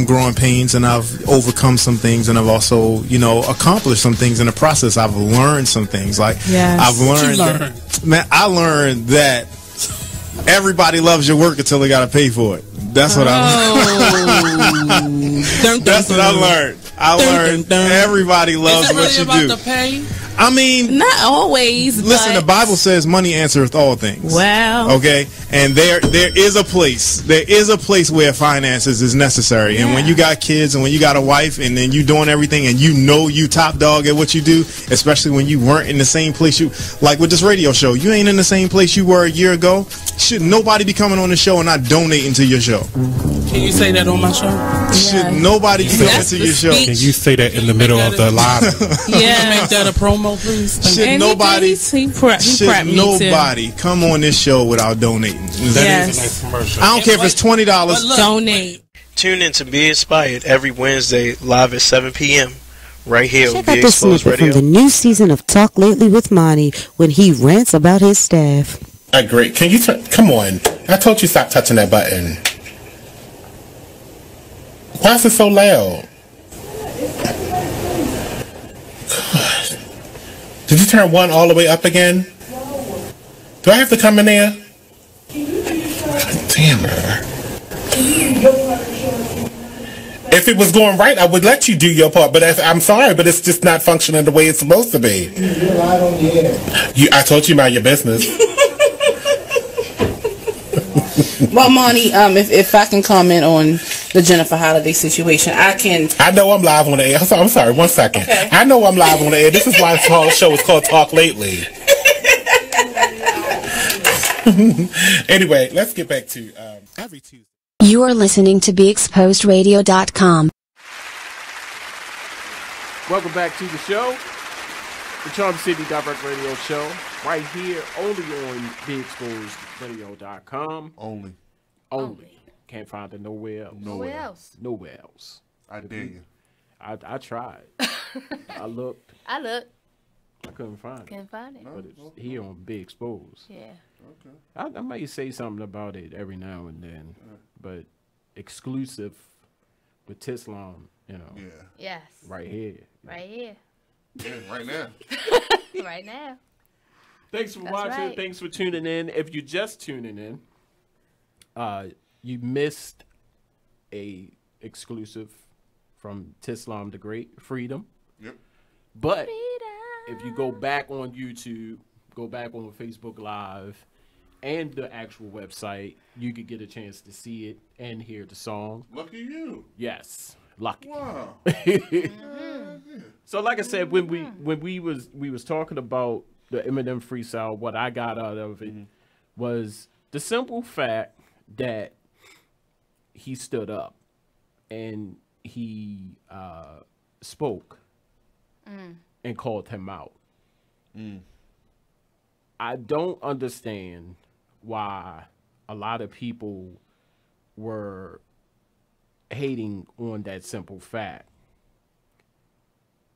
growing pains, and I've overcome some things, and I've also, you know, accomplished some things in the process. I've learned some things. Like, yes. I've learned that, I learned that everybody loves your work until they got to pay for it. That's what I learned. That's what I learned. I learned everybody loves what you do. The pay? I mean, not always. Listen, the Bible says money answereth all things. Well, okay, and there is a place. There is a place where finances is necessary. And when you got kids and when you got a wife and then you doing everything and you know you top dog at what you do, especially when you weren't in the same place you, like with this radio show, you ain't in the same place you were a year ago. Should nobody be coming on the show and not donating to your show? Can you say that on my show? Should nobody be coming to your show? Can you say that in the middle of the live? Yeah, make that a promo, please. Should nobody come on this show without donating? That is a nice commercial. I don't care if it's $20. Donate. Tune in to Be Inspired every Wednesday live at 7 p.m. right here on Check Be out this Exposed snippet Radio. from the new season of Talk Lately with Monty when he rants about his staff. I agree. Can you come on? I told you stop touching that button. Why is it so loud? God. Did you turn one all the way up again? Do I have to come in there? God damn her. If it was going right, I would let you do your part. But I'm sorry, but it's just not functioning the way it's supposed to be. You're live on the air. I told you mind your business. Well, Monty, if I can comment on the Jennifer Holiday situation, I can. I know I'm live on the air. I'm sorry, 1 second. Okay. I know I'm live on the air. This is why this whole show is called Talk Lately. Anyway, let's get back to every Tuesday. You are listening to BeExposedRadio.com. Welcome back to the show, the Charm City Direct Radio Show, right here, only on BeExposedRadio.com. Only. Can't find it nowhere else. Nowhere else. Nowhere else. I dare you. I tried. I looked. I couldn't find it. Can't find it. But it's here on Be Exposed. Yeah. Okay. I might say something about it every now and then, but exclusive with Tislam, you know. Yeah. Yes. Right here. Right here. Yeah, right now. Right now. Thanks for watching. Right. Thanks for tuning in. If you're just tuning in, you missed a exclusive from Tislam the Great, Freedom. Yep. But if you go back on YouTube, go back on Facebook Live and the actual website, you could get a chance to see it and hear the song. Lucky you. Yes. Lucky. Wow. So like I said, when we was talking about the Eminem freestyle, what I got out of it was the simple fact that he stood up and he spoke and called him out. I don't understand why a lot of people were hating on that simple fact.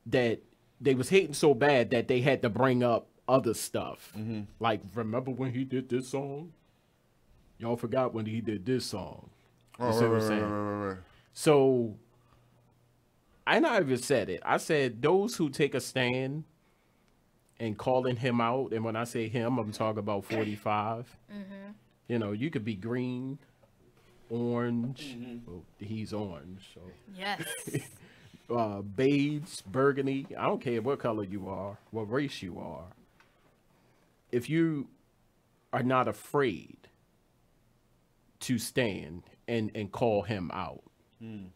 That they was hating so bad that they had to bring up other stuff. Like, remember when he did this song? Y'all forgot when he did this song. You see what I'm saying? Right. So, I not even said it. I said those who take a stand and calling him out, and when I say him, I'm talking about 45. You know, you could be green, orange. Well, he's orange, so. Yes. Beige, burgundy. I don't care what color you are, what race you are. If you are not afraid to stand and call him out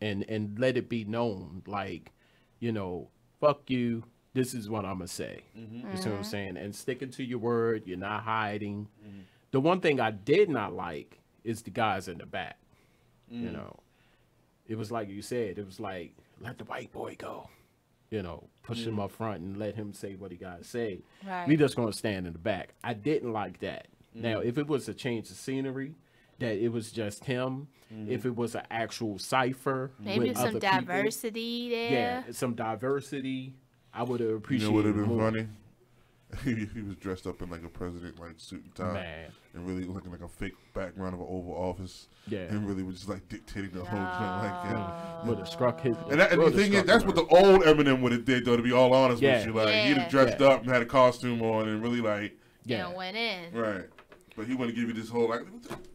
and let it be known, like, you know, fuck you, this is what I'm going to say. You see what I'm saying? And sticking to your word, you're not hiding. The one thing I did not like is the guys in the back. You know, it was like you said, it was like, let the white boy go. you know, push him up front and let him say what he got to say. Right. We just going to stand in the back. I didn't like that. Now, if it was a change of scenery, that it was just him, if it was an actual cipher, maybe with some other diversity people, there. yeah, some diversity, I would have appreciated. You know what would have been more. funny? He was dressed up in like a president, like suit and tie, Man. and really looking like a fake background of an Oval Office. Yeah, and really was just like dictating the whole thing, like yeah. Would have struck his. And the thing is, that's what the old Eminem would have did, though. To be all honest with you, like he'd have dressed up and had a costume on, and really like and went in. Right. But he wouldn't give you this whole like,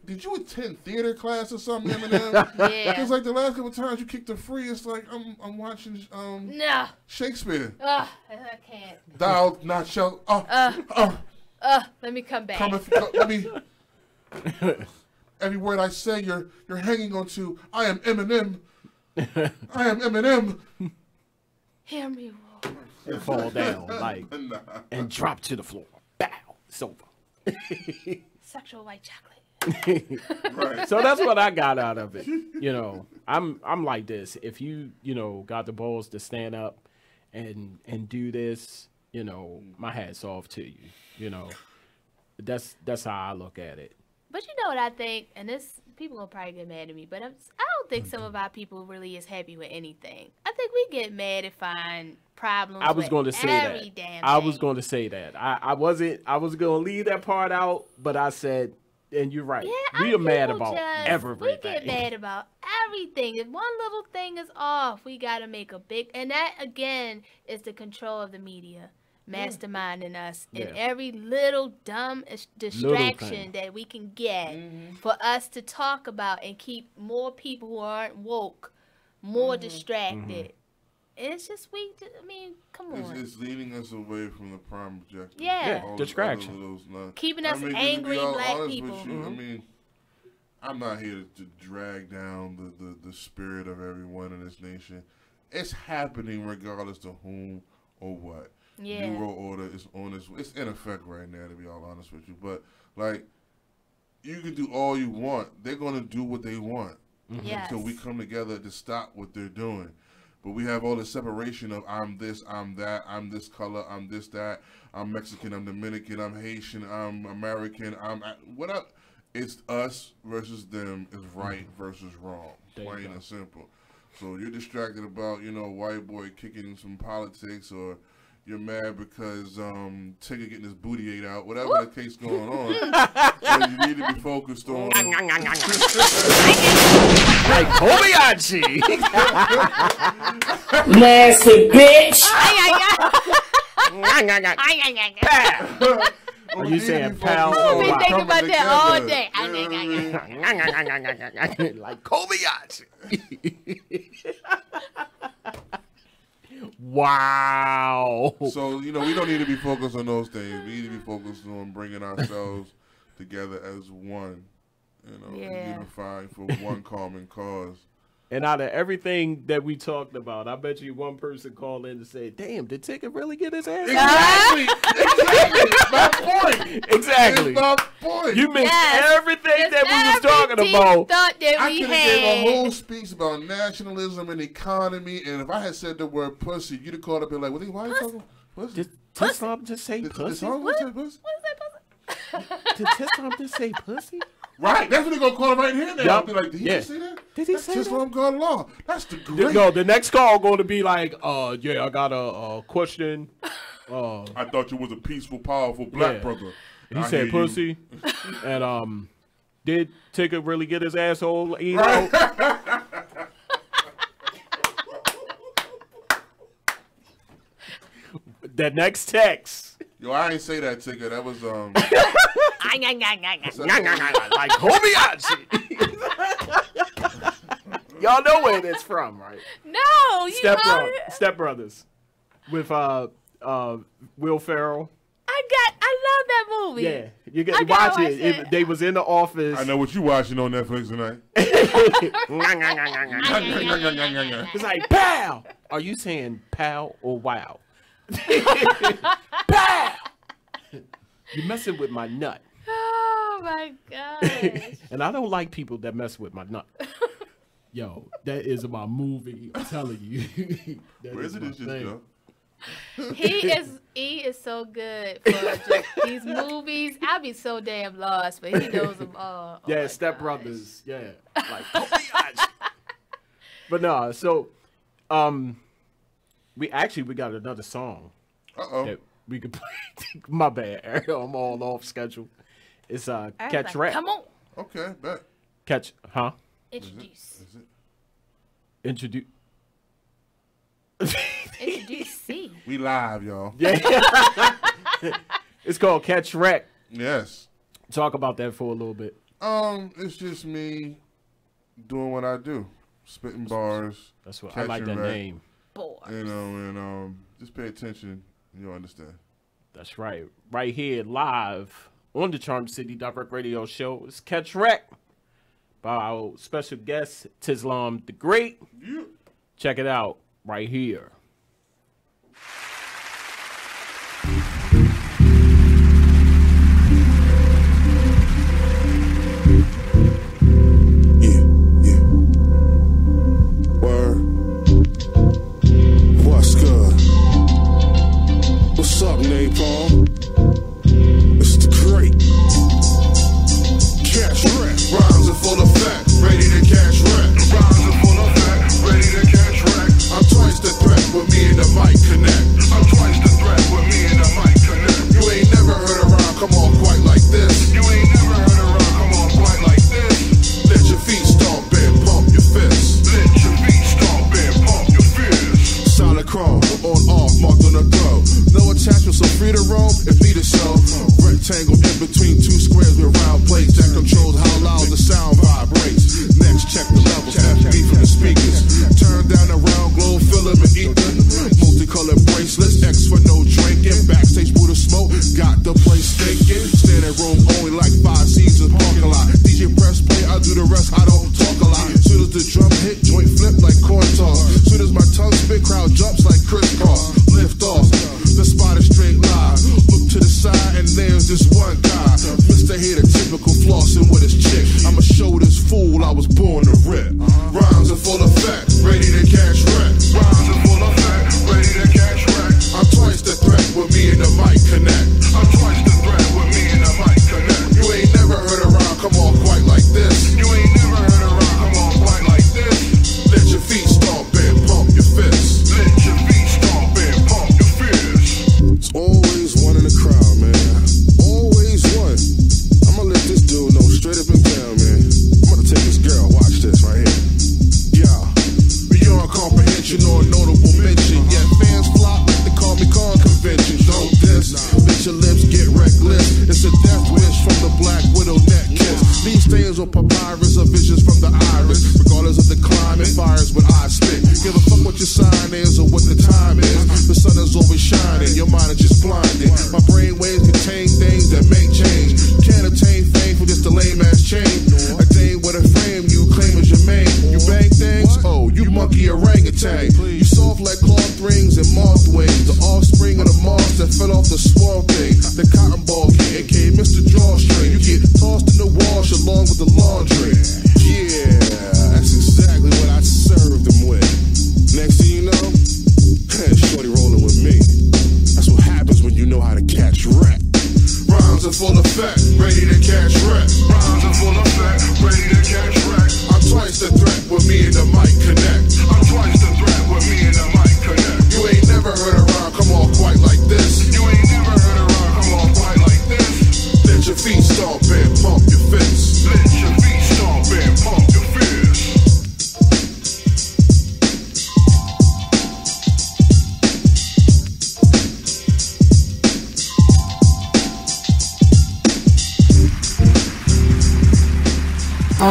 did you attend theater class or something, Eminem? Yeah. Because like the last couple times you kicked the free, it's like I'm watching No. Shakespeare. I can't. Thou not shalt. Let me come back. Let me. Every word I say, you're hanging on to. I am Eminem. I am Eminem. Hear me roar. And fall down like and drop to the floor. Bow. It's over. Sexual white chocolate. Right. So that's what I got out of it. You know, I'm like this. If you got the balls to stand up and do this, you know, my hat's off to you. You know, that's how I look at it. But you know what I think, and this people will probably get mad at me, but I don't think some of our people really is happy with anything. I think we get mad and find problems. I was going to say that. Every damn I thing. was going to say that. I was going to leave that part out, but I said, and you're right. Yeah, we are mad about everything. We everything. get mad about everything. If one little thing is off, we got to make a big, and that again is the control of the media. Masterminding us in every little dumb distraction that we can get for us to talk about and keep more people who aren't woke more distracted. It's just come on. It's leading us away from the prime objective. Yeah. Distraction. Keeping us angry black people. I mean, I'm not here to drag down the spirit of everyone in this nation. It's happening regardless to whom or what. Yeah. New World Order is on its way. It's in effect right now, to be all honest with you. But, like, you can do all you want. They're going to do what they want until we come together to stop what they're doing. But we have all this separation of I'm this, I'm that, I'm this color, I'm this, that, I'm Mexican, I'm Dominican, I'm Haitian, I'm American, I'm what up? It's us versus them. It's right versus wrong. Plain and simple. So you're distracted about, white boy kicking some politics, or you're mad because Tigger getting his booty ate out, whatever the case going on. So you need to be focused on. Like Kobayashi. Nasty bitch. Are you saying pal? I've been thinking about that all day. Like Kobayashi. Wow. So, we don't need to be focused on those things. We need to be focused on bringing ourselves together as one, and unifying for one common cause. And out of everything that we talked about, I bet you one person called in and said, damn, did Tigger really get his ass? Exactly. It's my point. Exactly. It's my point. You missed everything that we was talking about. Thought that I we could have gave a had. whole speech about nationalism and economy, and if I had said the word pussy, you'd have called up and like, why are you talking pussy? Did Tislam just say pussy? What is that pussy? Did Tislam just say pussy? Right, that's what they're going to call it right here now. Yep. They're like, did he just say that? Did he That's say just that? what GodAllah. That's the great. No, the next call going to be like, I got a question. I thought you was a peaceful, powerful black brother. He said pussy. And did Tigger really get his asshole eaten out? The next text. Yo, I ain't say that, Tigger. That was like Kobayashi. Y'all know where it's from, right? No, you Step Brothers with Will Ferrell. I love that movie. Yeah, you get to watch it. They was in the office. I know what you watching on Netflix tonight. It's like pow. Are you saying pow or wow? Pow. You messing with my nut. Oh my gosh. And I don't like people that mess with my nut. Yo, that is my movie. I'm telling you. Where is it? It's just go. He is so good for just these movies. I'd be so damn lost, but he knows them all. Yeah, Step Brothers. Yeah, like but no. So, we got another song. That we could play. My bad, Ariel. I'm all off schedule. It's Catch Rap. Come on. Okay, bet. Catch, huh? Introduce. Is it? Introduce. Introduce C. We live, y'all. Yeah. It's called Catch Wreck. Yes. Talk about that for a little bit. It's just me doing what I do, spitting bars. That's what I like that name. Bars. You know, and just pay attention, and you'll understand. That's right. Right here, live on the Charm City Direct Radio Show. It's Catch Wreck by our special guest Tislam the Great. Yeah. Check it out right here. What's up, Napalm? It's the Great. Catch Wreck. Rhymes are full of fat, ready to catch wreck. Rhymes are full of fat, ready to catch wreck. I'm twice the threat with me and the mic connect. I'm twice the threat with me and the mic connect. You ain't never heard a rhyme come on quite like this. You ain't never heard a rhyme come on quite like this. Let your feet stomp and pump your fists. Let your feet stomp and pump your fists. Solid chrome, on off, marked on the throw. No attachment, so free to roam and be the show. Rectangle in between two squares with round plates that controls how loud the sound vibrates. Next, check the levels, FB from the speakers. Turn down the round globe, fill them and eat them. Multicolored bracelets, X for no drinking. Backstage Buddha smoke, got the place stinking. Standing room only like 5 seasons, parking lot. DJ press play, I do the rest, I don't talk a lot. Soon as the drum hit, joint flip like corn toss. Soon as my tongue spit, crowd jumps like crisscross. Lift off, the spot is straight live. Look to the side and there's this one guy. Mr. Hater, typical flossing with his chick. I'ma show this fool I was born to rip. Rhymes are full of fat, ready to catch wreck. Rhymes are full of fat, ready to catch wreck. I'm twice the threat with me and the mic connect. I'm twice the threat with me and the mic connect. You ain't never heard a rhyme come on quite like this. You ain't never heard a rhyme come on quite like this. Let your feet stomp and pump your fists. Let your feet stomp and pump your fists. It's always one in the crowd, man. Always one. I'ma let this dude know straight up and down, man. I'm gonna take this girl. Watch this right here. Yeah. Beyond comprehension or notable mention. Yet fans flop like they call me con convention. Don't diss. Let your lips get reckless. It's a death wish from the Black Widow neck kiss. These stains on papyrus are visions from the iris. Regardless of the climate, fires when I spit. Give a fuck what your sign is or what the time is. The sun is always shining, your mind is just blinded. My brain waves contain things that make change. You can't obtain fame for just a lame ass chain. A dame with a frame you claim as your main. You bang things? Oh, you monkey orangutan. You soft like cloth rings and moth wings. The offspring of the moths that fell off the swamp thing. The cotton ball kid, aka Mr. Drawstring. You get tossed in the wash along with the laundry. Yeah, that's exactly what I served them with. Next thing you know, shorty rolling with me. That's what happens when you know how to catch wreck. Rhymes are full of fat, ready to catch wreck. Rhymes are full of fat, ready to catch wreck. I'm twice the threat with me and the mic connect. I'm twice the threat with me and the mic connect. You ain't never heard a rhyme come on quite like this. You ain't never heard a rhyme come on quite like this. Let your feet stomp and pump your fists. Let your feet stomp and pump your fists.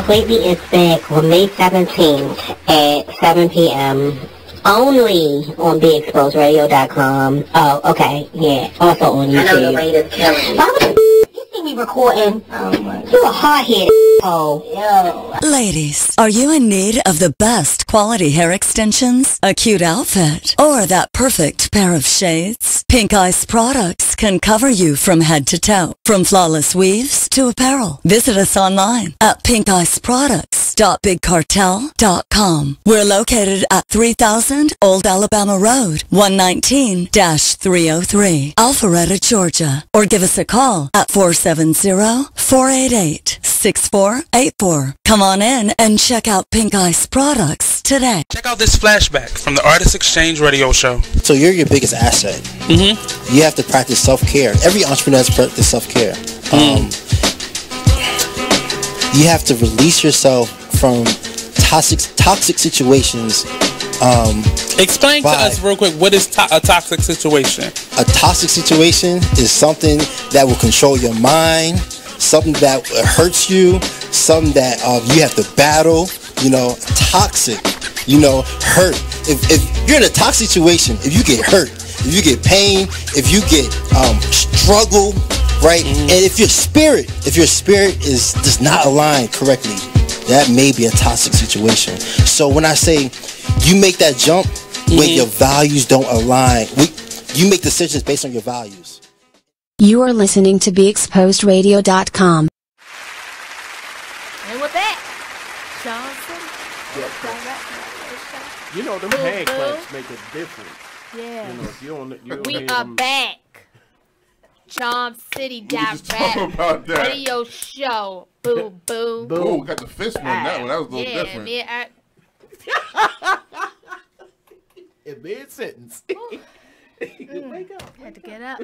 Lately is back on May 17th at 7 p.m. only on BeExposedRadio.com. Oh, okay, yeah, also on YouTube. I know the rate is killing. Why would you see me recording? Oh my God. You a hard-headed yo. Ladies, are you in need of the best quality hair extensions, a cute outfit, or that perfect pair of shades? Pink Ice products can cover you from head to toe, from flawless weaves to apparel. Visit us online at pinkiceproducts.com. Drugs.bigcartel.com. We're located at 3000 Old Alabama Road, 119-303, Alpharetta, Georgia. Or give us a call at 470-488-6484. Come on in and check out Pink Ice products today. Check out this flashback from the Artist Exchange Radio Show. So you're your biggest asset. You have to practice self-care. Every entrepreneur has to practice self-care. You have to release yourself from toxic situations. Explain to us real quick, what is a toxic situation? A toxic situation is something that will control your mind, something that hurts you, something that you have to battle. You know, toxic. You know, hurt. If you're in a toxic situation, if you get hurt, if you get pain, if you get struggle, right? And if your spirit does not align correctly, that may be a toxic situation. So when I say you make that jump when your values don't align, you make decisions based on your values. You are listening to BeExposedRadio.com. And with that, Johnson. You know, them hand claps make a difference. Yeah. You know, if you don't We are back. Charm City Direct Radio Show. Boom, boom. Ooh, got the fist one. That one. That was a little different. Man, in mid-sentence. Wake up. Had to get up.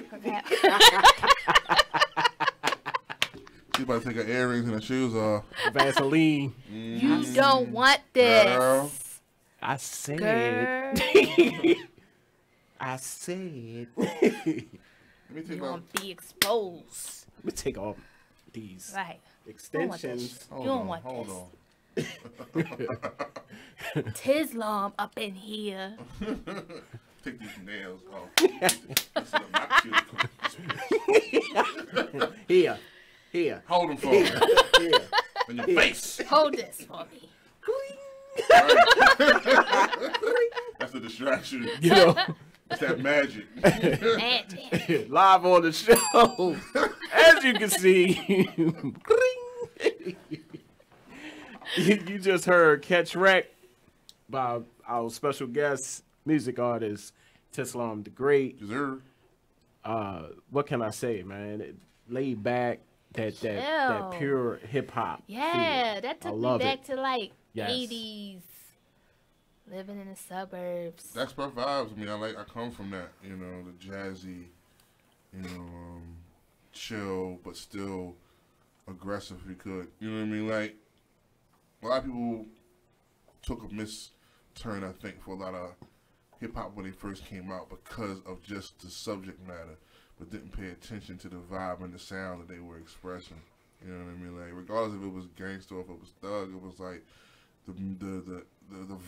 She's about to take her earrings and her shoes off. Vaseline. You don't want this. Girl. I said. Girl. I said. You want to be exposed. Let me take off these right. extensions. You don't want this. Tislam up in here. Take these nails off. Here. Hold them for me. Here. In your face. Hold this for me. That's a distraction. You know. It's that magic. Magic. Live on the show. As you can see. You just heard Catch Wreck by our special guest music artist Tislam the Great. What can I say, man? Laid back, that pure hip hop. Yeah, that took me back to like Yes. 80s. Living in the suburbs. That's my vibes. I mean, I come from that, you know, the jazzy, you know, chill, but still aggressive if you could. You know what I mean? Like, a lot of people took a misturn, I think, for a lot of hip-hop when they first came out because of just the subject matter, but didn't pay attention to the vibe and the sound that they were expressing. You know what I mean? Like, regardless if it was gangster or if it was thug, it was like the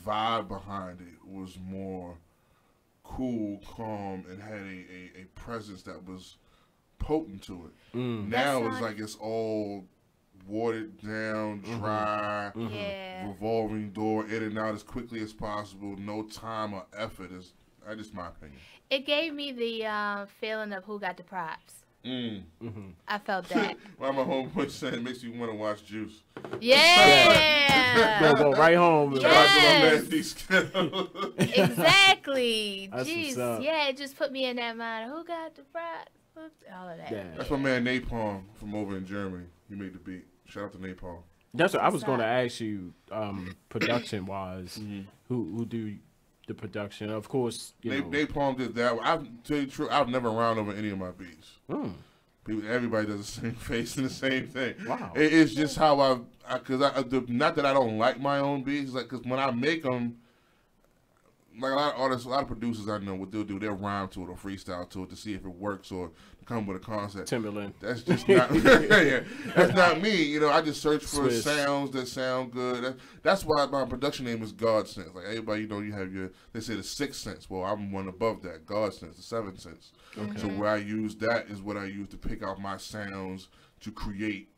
vibe behind it was more cool, calm, and had a presence that was potent to it. Now it's like it's all watered down, dry, revolving door, in and out as quickly as possible, no time or effort. That's just my opinion. It gave me the feeling of Who Got the Props. I felt that. Why my homeboy saying it makes you want to watch Juice. Yeah. Go right home. Yes. Exactly. That's Jeez. Yeah, it just put me in that mind. Who got the props? All of that. Yeah. That's my man Napalm from over in Germany. He made the beat. Shout out to Napalm. That's what I was going to ask you, production wise, who do the production? Of course, Napalm did that. I'll tell you the truth, I've never round over any of my beats. Everybody does the same face and the same thing. Wow. It's just how not that I don't like my own beats, like, because when I make them, like a lot of artists, a lot of producers I know, what they'll do, they'll rhyme to it or freestyle to it to see if it works or come with a concept. Timberland. That's just not. That's not me. You know, I just search for sounds that sound good. That's why my production name is God Sense. Like everybody, you know, you have they say the sixth sense. Well, I'm one above that. God Sense, the seventh sense. Okay. So where I use that is what I use to pick out my sounds to create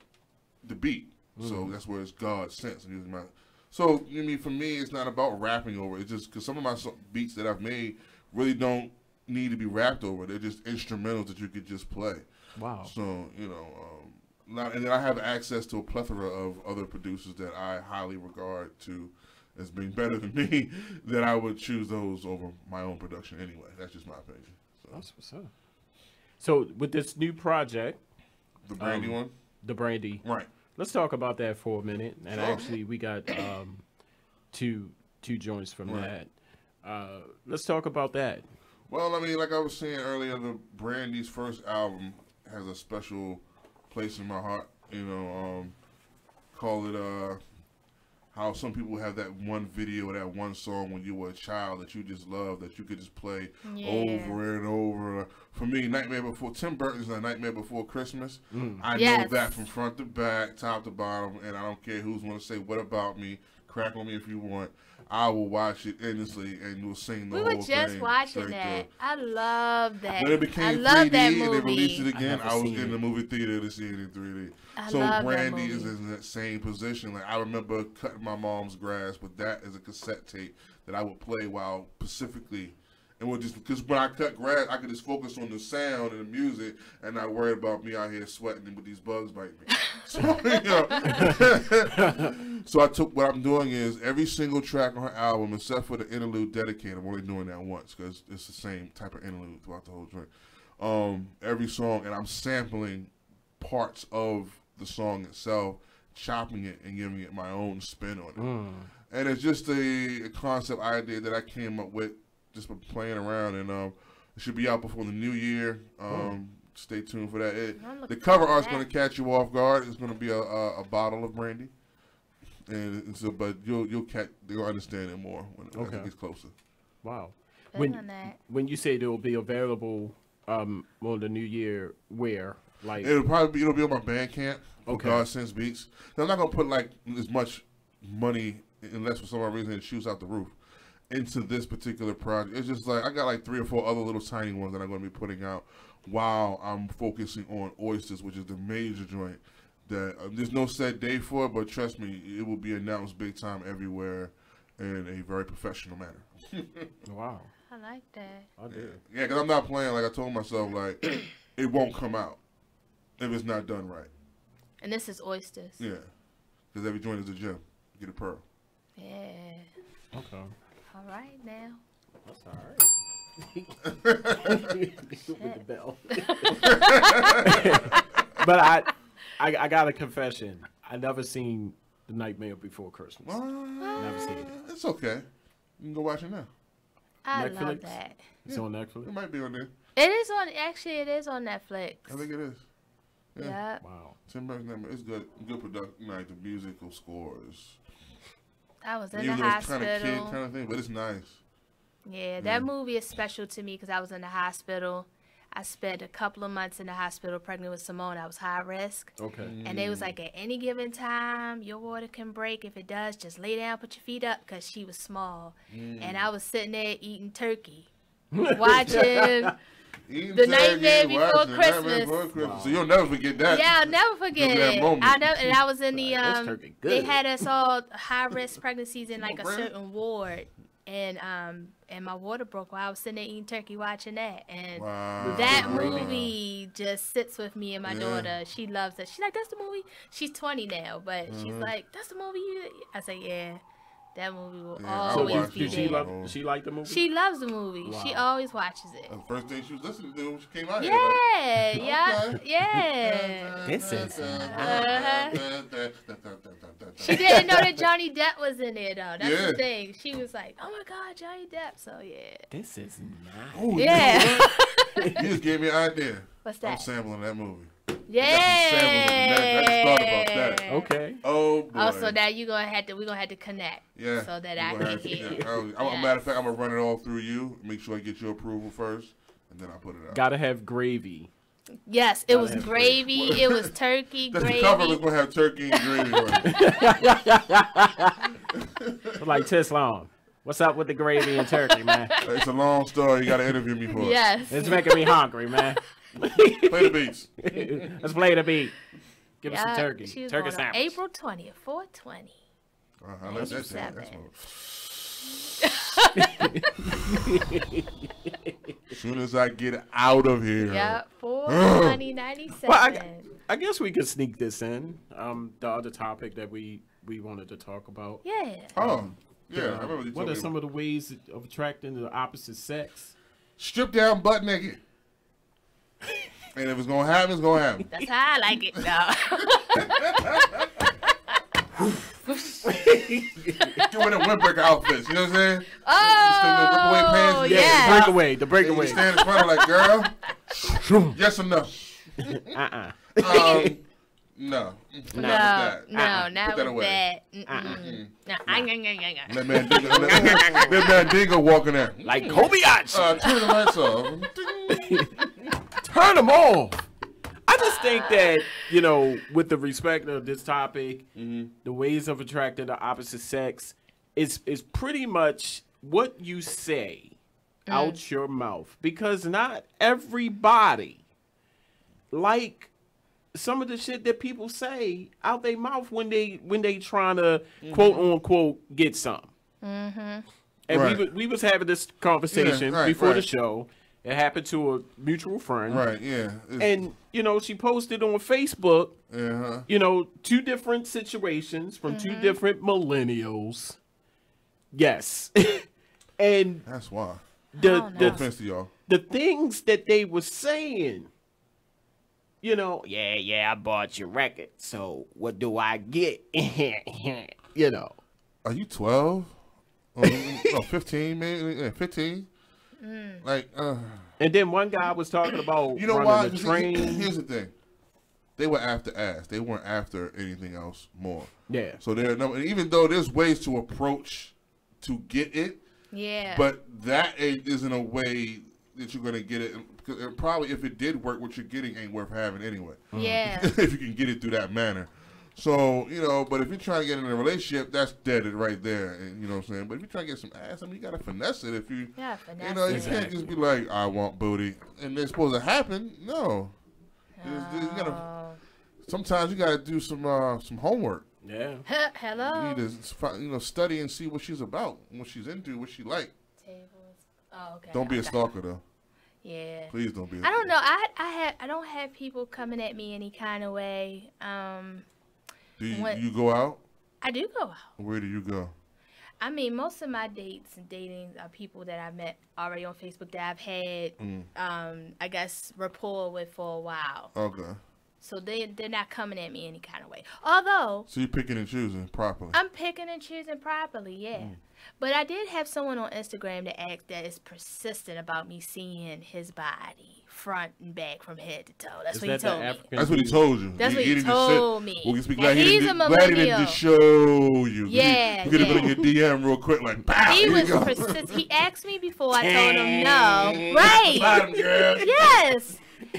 the beat. So that's where it's God Sense. I'm using so I mean, for me, it's not about rapping over. It's just because some of my beats that I've made really don't need to be rapped over. They're just instrumentals that you could just play. Wow. So, you know, and then I have access to a plethora of other producers that I highly regard to as being better than me, that I would choose those over my own production anyway. That's just my opinion. So. That's what's up. So with this new project, the Brandy one, the Brandy, right? Let's talk about that for a minute. And actually, we got two joints from that. Let's talk about that. Well, I mean, like I was saying earlier, the Brandy's first album has a special place in my heart. You know, call it how some people have that one video, that one song when you were a child that you just love, that you could just play over and over. For me, Nightmare Before, Tim Burton's A Nightmare Before Christmas. I know that from front to back, top to bottom, and I don't care who's going to say what about me. Crack on me if you want. I will watch it endlessly and we'll sing the whole thing. We were just watching that. I love that. When it became 3D and they released it again, I was in the movie theater to see it in 3D. So Brandy is in that same position. Like, I remember cutting my mom's grass, but that is a cassette tape that I would play while specifically, and would just, because when I cut grass, I could just focus on the sound and the music and not worry about me out here sweating with these bugs biting me. So, you know, so I took, what I'm doing is every single track on her album, except for the interlude dedicated, I'm only doing that once because it's the same type of interlude throughout the whole joint. Every song, and I'm sampling parts of the song itself, chopping it and giving it my own spin on it. And it's just a concept idea that I came up with just by playing around, and it should be out before the new year. Stay tuned for that. The cover art's going to catch you off guard. It's going to be a bottle of brandy, and so, but you'll understand it more when it gets closer. Wow. When you say it will be available on the new year, where? Like, it'll be on my Bandcamp. God Sends Beats. Now, I'm not gonna put like as much money, unless for some reason it shoots out the roof, into this particular project. It's just like I got like 3 or 4 other little tiny ones that I'm gonna be putting out while I'm focusing on Oysters, which is the major joint. That there's no set date for it, but trust me, it will be announced big time everywhere in a very professional manner. Wow. I like that. I do. Yeah, because I'm not playing. Like I told myself, like it won't come out if it's not done right. And this is Oysters. Yeah, because every joint is a gem. Get a pearl. Yeah. Okay. All right now. That's all right. With the bell. But I got a confession. I never seen The Nightmare Before Christmas. Never seen it. It's okay. You can go watch it now. I Netflix? love that. It's on Netflix? It might be on there. It is on. Actually, it is on Netflix. I think it is. Yeah. Wow. Tim Burton's it's good. Good production. Like the musical scores. I was in Even the though hospital. It's kind of kid kind of thing, but it's nice. Yeah, that movie is special to me because I was in the hospital. I spent a couple of months in the hospital pregnant with Simone. I was high risk. Okay. And they was like, at any given time, your water can break. If it does, just lay down, put your feet up, because she was small. And I was sitting there eating turkey, watching The Nightmare Before Christmas. Wow. So you'll never forget that. Yeah, I'll never forget it. And I was in the, good. they had us all high risk pregnancies in like a certain ward. And my water broke while I was sitting there eating turkey watching that. And that movie just sits with me and my daughter. She loves it. She's like, that's the movie. She's 20 now, but she's like, that's the movie. I say, yeah, that movie will always be there. She liked the movie? She loves the movie. Wow. She always watches it. The first thing she was listening to when she came out here. Yeah. This is She didn't know that Johnny Depp was in there, though. That's the thing. She was like, oh, my God, Johnny Depp. So, yeah. This is nice. Oh, yeah. You just gave me an idea. What's that? I'm sampling that movie. Yeah. I just thought about that. Okay. Oh, boy. Oh, so now we're gonna have to connect. Yeah. So that I can hear. Matter of fact, I'm gonna run it all through you. Make sure I get your approval first, and then I'll put it out. Gotta have gravy. Yes, it was gravy. It was turkey gravy. The cover was gonna have turkey and gravy on it. Like Tislam. What's up with the gravy and turkey, man? It's a long story. You gotta interview me for it. Yes. It's making me hungry, man. Play the beats. Let's play the beat. Give us some turkey. She was turkey born on sandwich. April 20th, 420. I like that As soon as I get out of here. Yep, $4.97. Well, I guess we could sneak this in. The other topic that we wanted to talk about. Yeah. Oh, yeah. I remember you what told are me. some of the ways of attracting the opposite sex? Strip down, butt naked. And if it's gonna happen, it's gonna happen. That's how I like it. No. Doing the windbreaker outfits, you know what I'm saying? Oh, yeah. The breakaway. You stand in front of like, girl, yes or no? No. No, Not not with with that. No. That man Dingo walking there. Like Kobayashi. Turn the lights off. Turn them off. I just think that, with the respect of this topic, the ways of attracting the opposite sex is pretty much what you say out your mouth. Because not everybody like some of the shit that people say out their mouth when they trying to quote unquote get some. And we was having this conversation before the show. It happened to a mutual friend. Right, yeah. And, she posted on Facebook, two different situations from two different millennials. Yes. And that's why. No offense to y'all. The things that they were saying, I bought your record, so what do I get? Are you 12? 15, maybe? 15? Like, and then one guy was talking about you know running why? the train. Here's the thing: they were after ass. They weren't after anything else more. Yeah. So even though there's ways to approach to get it. Yeah. But that isn't a way that you're gonna get it. Because probably if it did work, what you're getting ain't worth having anyway. Yeah. If you can get it through that manner. So, but if you're trying to get in a relationship, that's dead right there. And you know what I'm saying? But if you're trying to get some ass, you got to finesse it. If you, you can't just be like, I want booty. And it's supposed to happen. No. Sometimes you got to do some homework. Yeah. Hello. You need to study and see what she's about, what she's into, what she like. Tables. Oh, okay. Don't be a stalker, though. Yeah. Please don't be. I don't know. I don't have people coming at me any kind of way. Do you go out? I do go out. Where do you go? I mean, most of my dates and datings are people that I met already on Facebook that I've had, I guess, rapport with for a while. Okay. So they're not coming at me any kind of way. Although. So you're picking and choosing properly. I'm picking and choosing properly, yeah. But I did have someone on Instagram that is persistent about me seeing his body front and back from head to toe. That's what he told me. That's what he told you. That's what he told me. Well, he's glad he didn't just show you. Yeah. You could have been in your DM real quick, like, pow, he was persistent. He asked me before I told him no. Right. Bottom, girl. Yes.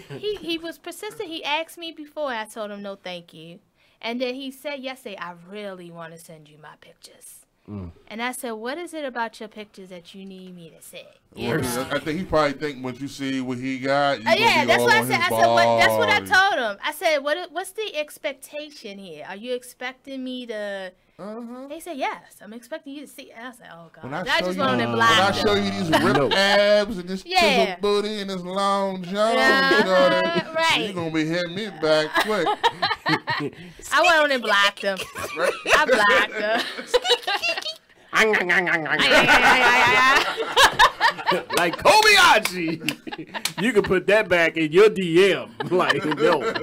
He was persistent. He asked me before and I told him no thank you. And then he said yesterday, I really want to send you my pictures. And I said, what is it about your pictures that you need me to say? I think he probably think once you see what he got, yeah, that's what I said. I said, that's what I told him. I said, what's the expectation here? Are you expecting me to? They said, yes, I'm expecting you to see. And I said, oh god, I just went on and blocked when I show you these ripped abs and this chiseled booty and this long jaw, right? You're gonna be hitting me back quick. I went on and blocked him. I blocked him. Like Kobayashi. You can put that back in your DM. Like, no,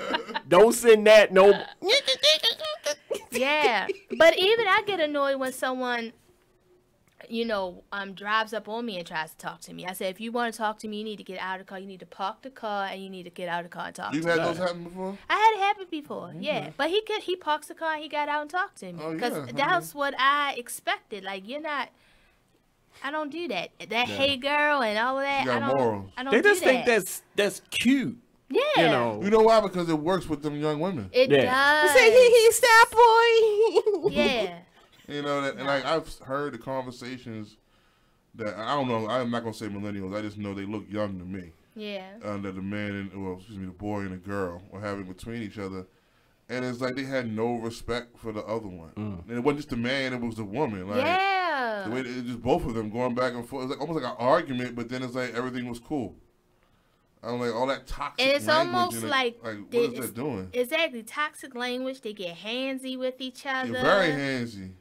don't send that. No. Yeah, but even I get annoyed when someone, drives up on me and tries to talk to me. I said, if you want to talk to me, you need to get out of the car. You need to park the car and you need to get out of the car and talk to me. You've had those happen before? I had it happen before, yeah. But he parks the car and he got out and talked to me. Because that's what I expected. Like, I don't do that. Hey girl and all of that. I don't they just think that's cute. Yeah. You know why? Because it works with them young women. It does. Say he's that boy. Yeah. And like I've heard the conversations that I don't know. I'm not gonna say millennials. I just know they look young to me. Yeah. That the man the boy and the girl were having between each other, and it's like they had no respect for the other one. And it wasn't just the man; it was the woman. Like, yeah. The way just both of them going back and forth. It was like almost like an argument, but then it's like everything was cool. I'm like, all that toxic and it's language. Almost like what is that doing? Exactly. Toxic language. They get handsy with each other. Yeah, very handsy.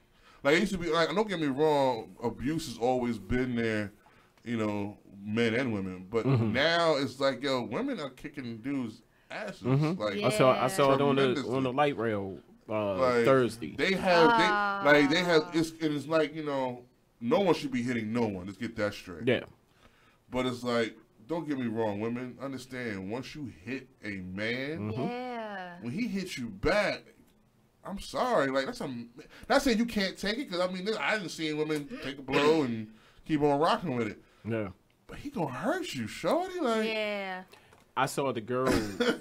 Like, it used to be, like, don't get me wrong, abuse has always been there, you know, men and women. But now it's like, yo, women are kicking dudes' asses. Like, I saw it on the light rail Thursday. They have, it's like, you know, no one should be hitting no one. Let's get that straight. Yeah. But it's like, don't get me wrong, women, understand, once you hit a man, when he hits you back, I'm sorry, like, not saying you can't take it, because, I mean, I didn't see women take a blow and keep on rocking with it. Yeah. But he gonna hurt you, shorty, like. Yeah. I saw the girl,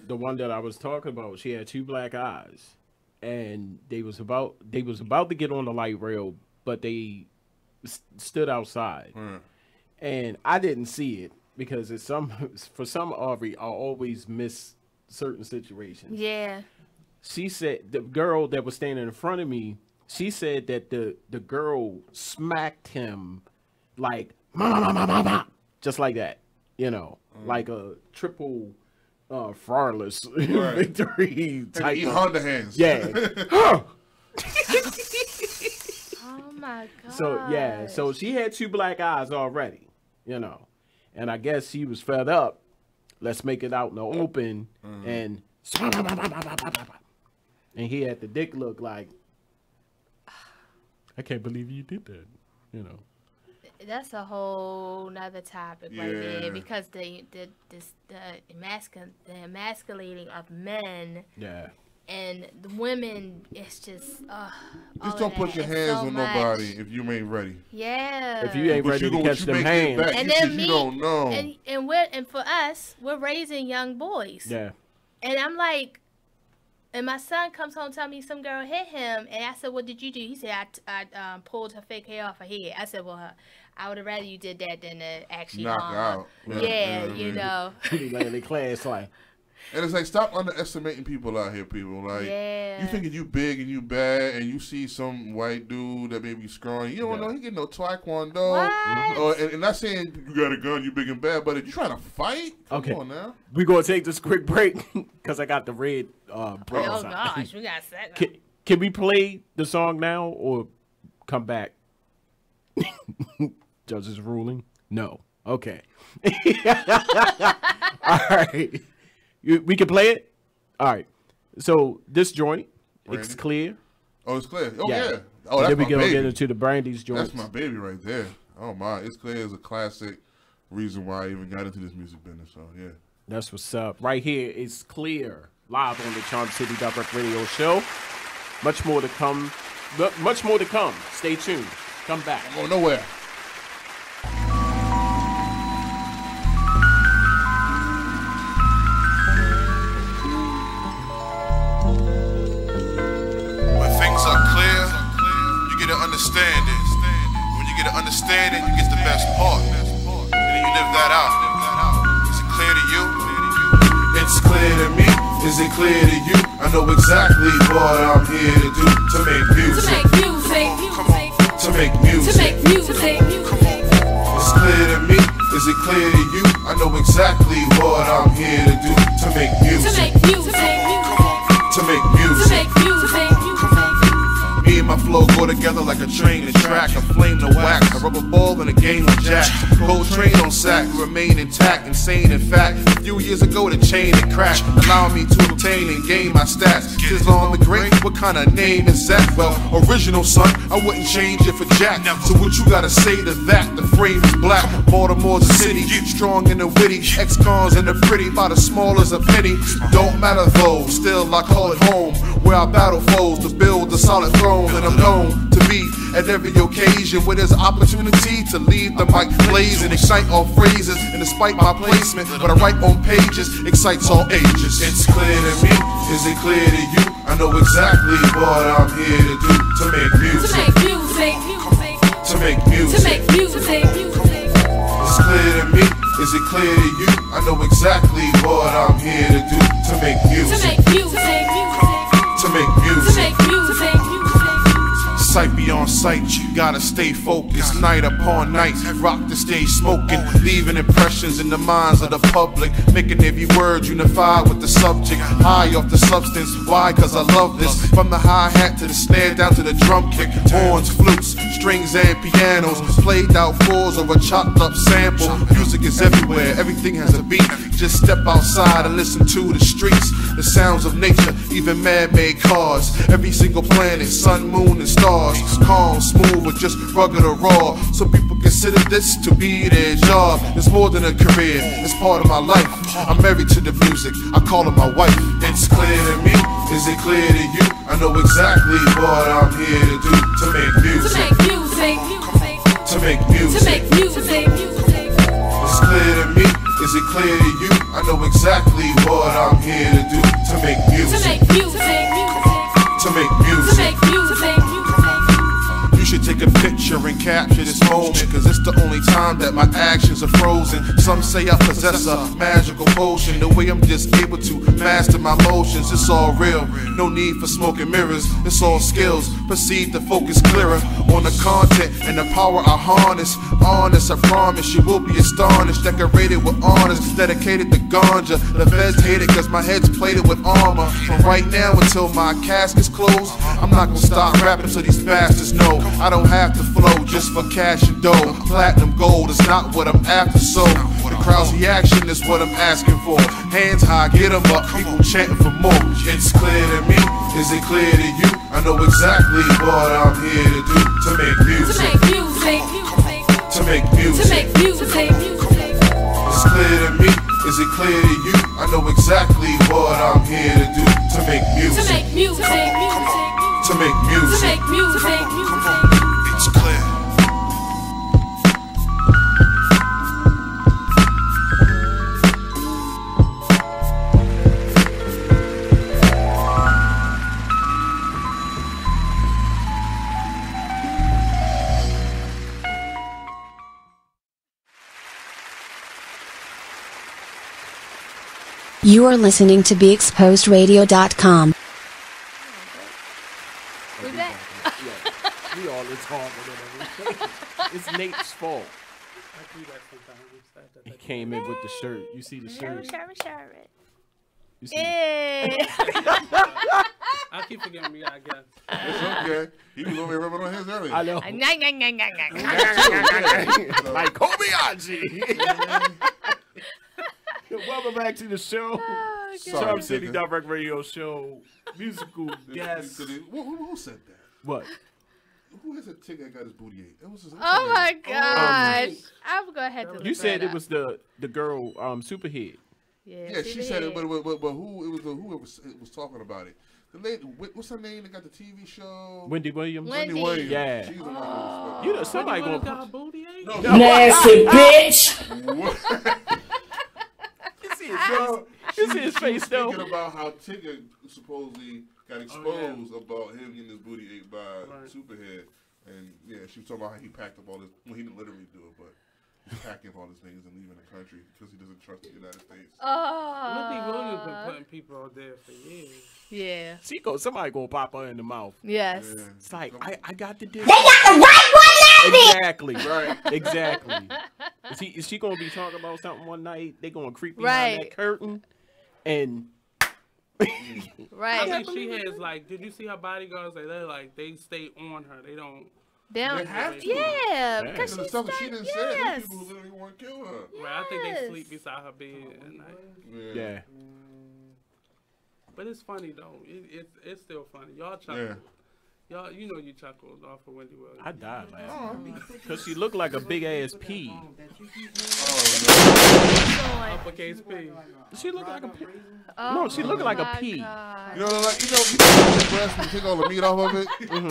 the one that I was talking about, she had 2 black eyes, and they was about to get on the light rail, but they stood outside. And I didn't see it, because for some Aubrey, I always miss certain situations. Yeah. She said, the girl that was standing in front of me, she said that the girl smacked him like, just like that, you know, like a triple flawless victory type. He Honda hands. Yeah. Oh my God. So she had 2 black eyes already, you know, and I guess she was fed up. Let's make it out in the open, and he had the dick look like, I can't believe you did that, you know. That's a whole nother topic right there, because the emasculating of men. Yeah. And the women, it's just don't put your hands on nobody if you ain't ready. Yeah. If you ain't ready to catch them hands, and then you don't know. And for us, we're raising young boys. Yeah. And I'm like, and my son comes home telling me some girl hit him, and I said, "What did you do?" He said, "I pulled her fake hair off her head." I said, "Well, I would have rather you did that than to actually knock her out." Yeah, you know. Like the class, like. And it's like, stop underestimating people out here, people. Like, you thinking you big and you bad, and you see some white dude that may be scrawny. You don't know he get no taekwondo. And not saying you got a gun, you big and bad, but if you trying to fight, come on now. We're going to take this quick break, because I got the red break. Oh, gosh, we got set. Can we play the song now, or come back? Judge's ruling? No. Okay. All right. We can play it? All right. So this joint, it's clear. Oh, it's clear. Oh, yeah. Oh, that's then we my can baby. get into the Brandy's joint. That's my baby right there. Oh, my. It's Clear is a classic reason why I even got into this music business. So, yeah. That's what's up. Right here, it's Clear, live on the Charm City Direct Radio Show. Much more to come. Much more to come. Stay tuned. Come back. Don't go nowhere. Understanding. When you get an understanding, you get the best part. And then you live that out. Is it clear to you? It's clear to me. Is it clear to you? I know exactly what I'm here to do. To make music. To make music. Come on. To make music. To make music. Come on. It's clear to me. Is it clear to you? I know exactly what I'm here to do. To make music. To make music. Come on. To make music. To make music. Me and my flow go together like a train and track, a flame to wax, a rubber ball and a game of jack. Cold train on sack, remain intact, insane in fact. A few years ago the chain had cracked, allowing me to obtain and gain my stats. Tislam the Great, what kind of name is that? Well, original son, I wouldn't change it for Jack. So what you gotta say to that? The frame is black, Baltimore's a city, strong and the witty, ex-cons and the pretty, about as small as a penny. Don't matter though, still I call it home, where I battle foes to build a solid throne. And I'm known to be at every occasion where there's opportunity to leave the mic blaze and excite all phrases. And despite my placement, what I write on pages excites all ages. It's clear to me. Is it clear to you? I know exactly what I'm here to do. To make music. To make music. To make music. To make music. It's clear to me. Is it clear to you? I know exactly what I'm here to do. To make music. To make music. To make music. To make music. sight beyond sight. Gotta stay focused night upon night. Rock the stage smoking, leaving impressions in the minds of the public, making every word unified with the subject. High off the substance, why? Cause I love this. From the hi-hat to the snare down to the drum kick. Horns, flutes, strings and pianos, played out fours or a chopped up sample. Music is everywhere, everything has a beat. Just step outside and listen to the streets. The sounds of nature, even man-made cars. Every single planet, sun, moon and stars. Calm, smooth or just rugged or raw. Some people consider this to be their job. It's more than a career, it's part of my life. I'm married to the music, I call her my wife. It's clear to me, is it clear to you? I know exactly what I'm here to do. To make music. To make music. It's clear to me, is it clear to you? I know exactly what I'm here to do. To make music. To make music. You should take a picture and capture this moment, cause it's the only time that my actions are frozen. Some say I possess a magical potion, the way I'm just able to master my motions. It's all real, no need for smoke and mirrors. It's all skills, proceed to focus clearer on the content and the power I harness. Honest, I promise you will be astonished. Decorated with honors, dedicated to ganja. The feds hate it cause my head's plated with armor. From right now until my casket's closed, I'm not gonna stop rapping so these bastards know I don't have to flow just for cash and dough. Platinum gold is not what I'm after, so the crowd's reaction is what I'm asking for. Hands high, get them up, people chanting for more. It's clear to me, is it clear to you? I know exactly what I'm here to do. To make music. To make music. It's clear to me, is it clear to you? I know exactly what I'm here to do. To make music. To make music. It's clear. You are listening to BeExposedRadio.com. We all talking and everything. It's Nate's fault. He came in with the shirt. You see the shirt? You see I keep forgetting me, I guess. It's okay. He was over here rubbing on his earlier. I know. Like Kobayashi. Welcome back to the show. Oh, Charm City Direct Radio Show. Musical guest. Who said that? What? Who has a tick that got his booty ate? It was Oh my gosh. I'm going to have to look You said that it was the girl, Superhead. Yeah, she said it, but who? It was who was talking about it. The lady, what's her name that got the TV show? Wendy Williams. Wendy Williams. Yeah. She's the one. You know, somebody Wendy gonna got a booty ate? No, Nasty bitch. You see his face though. Thinking about how Tigger supposedly got exposed about him getting his booty ate by Superhead, and yeah, she was talking about how he packed up all this. Well, he didn't literally do it, but he's packing up all his things and leaving the country because he doesn't trust the United States. Wendy Williams been putting people out there for years. Yeah. Somebody gonna pop her in the mouth. Yes. Yeah. It's like I got the dick. They got the right one laughing! Exactly. Right. Exactly. Is she gonna be talking about something one night? They gonna creep behind that curtain and right. I think she has like. Did you see her bodyguards? They stay on her. They don't. They have to. Yeah, because the stuff that she didn't say, there's people who literally want to kill her. Right, I think they sleep beside her bed at night. Yeah. But it's funny though. It's still funny. Y'all chuckle. Yeah. Y'all, you know you chuckled off of Wendy Williams. I died laughing because she looked like a big ass pea. Uppercase P. She looked like a pea. No, she looked like a pea. You know, like you take the breast and take all the meat off of it. Oh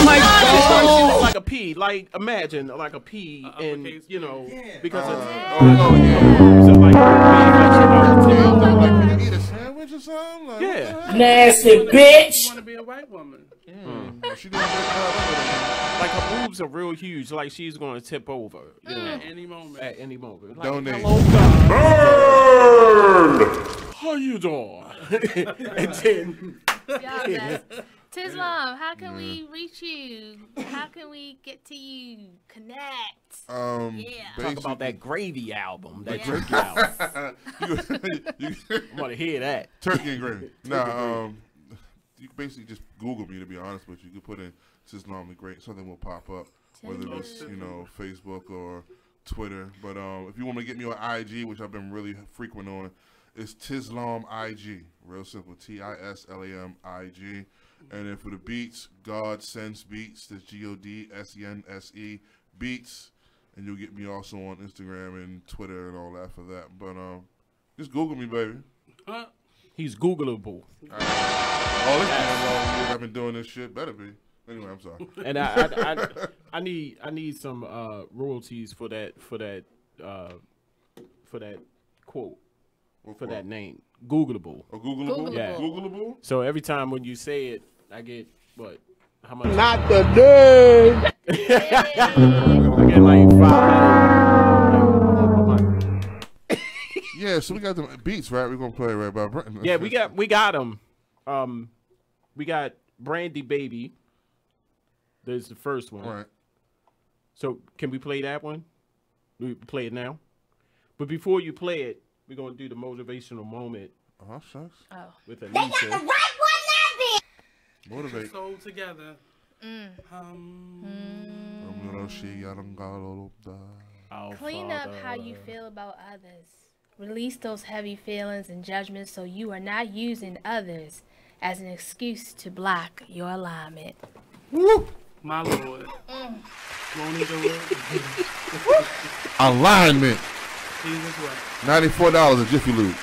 my God! She looked like a pea. Like imagine like a pea, and you know because it's like eat a sandwich or something. Like, nasty bitch. You want to be a white woman? She didn't like her boobs are real huge. Like she's going to tip over. You know, at any moment. At any moment. Like, Donate. hello, God. Burn! How you doing? And then Y'all best. Tislam, how can we reach you? How can we get to you? Connect. Talk about that gravy album, that turkey album. I want to hear that. Turkey and gravy. Nah, you basically just Google me, to be honest with you. You can put in Tislam the Great, something will pop up, whether it's, Facebook or Twitter. But if you want me to get me on IG, which I've been really frequent on, it's Tislam IG. Real simple, Tislam IG. And then for the beats, God Sense Beats. That's GODSENSE Beats. And you'll get me also on Instagram and Twitter and all that for that. But just Google me, baby. He's Googleable. All this damn long years I've been doing this shit. Better be. Anyway, I'm sorry. And I need some royalties for that quote. For that name. Googleable. Oh, Googleable? Yeah. Googleable? So every time when you say it, I get, what? How much? Not the nerd. I get like 5. Yeah, so we got the beats, right? We're going to play right by Brenton. Yeah, we got them. We got Brandy Baby. There's the first one. Right. So can we play that one? We play it now? But before you play it, we're going to do the motivational moment. Oh, shucks. With Aneesah. Motivate. Soul together. Clean up how you feel about others. Release those heavy feelings and judgments so you are not using others as an excuse to block your alignment. Woo! My Lord. Won't he do it? Alignment. Jesus way. $94 at Jiffy Lube.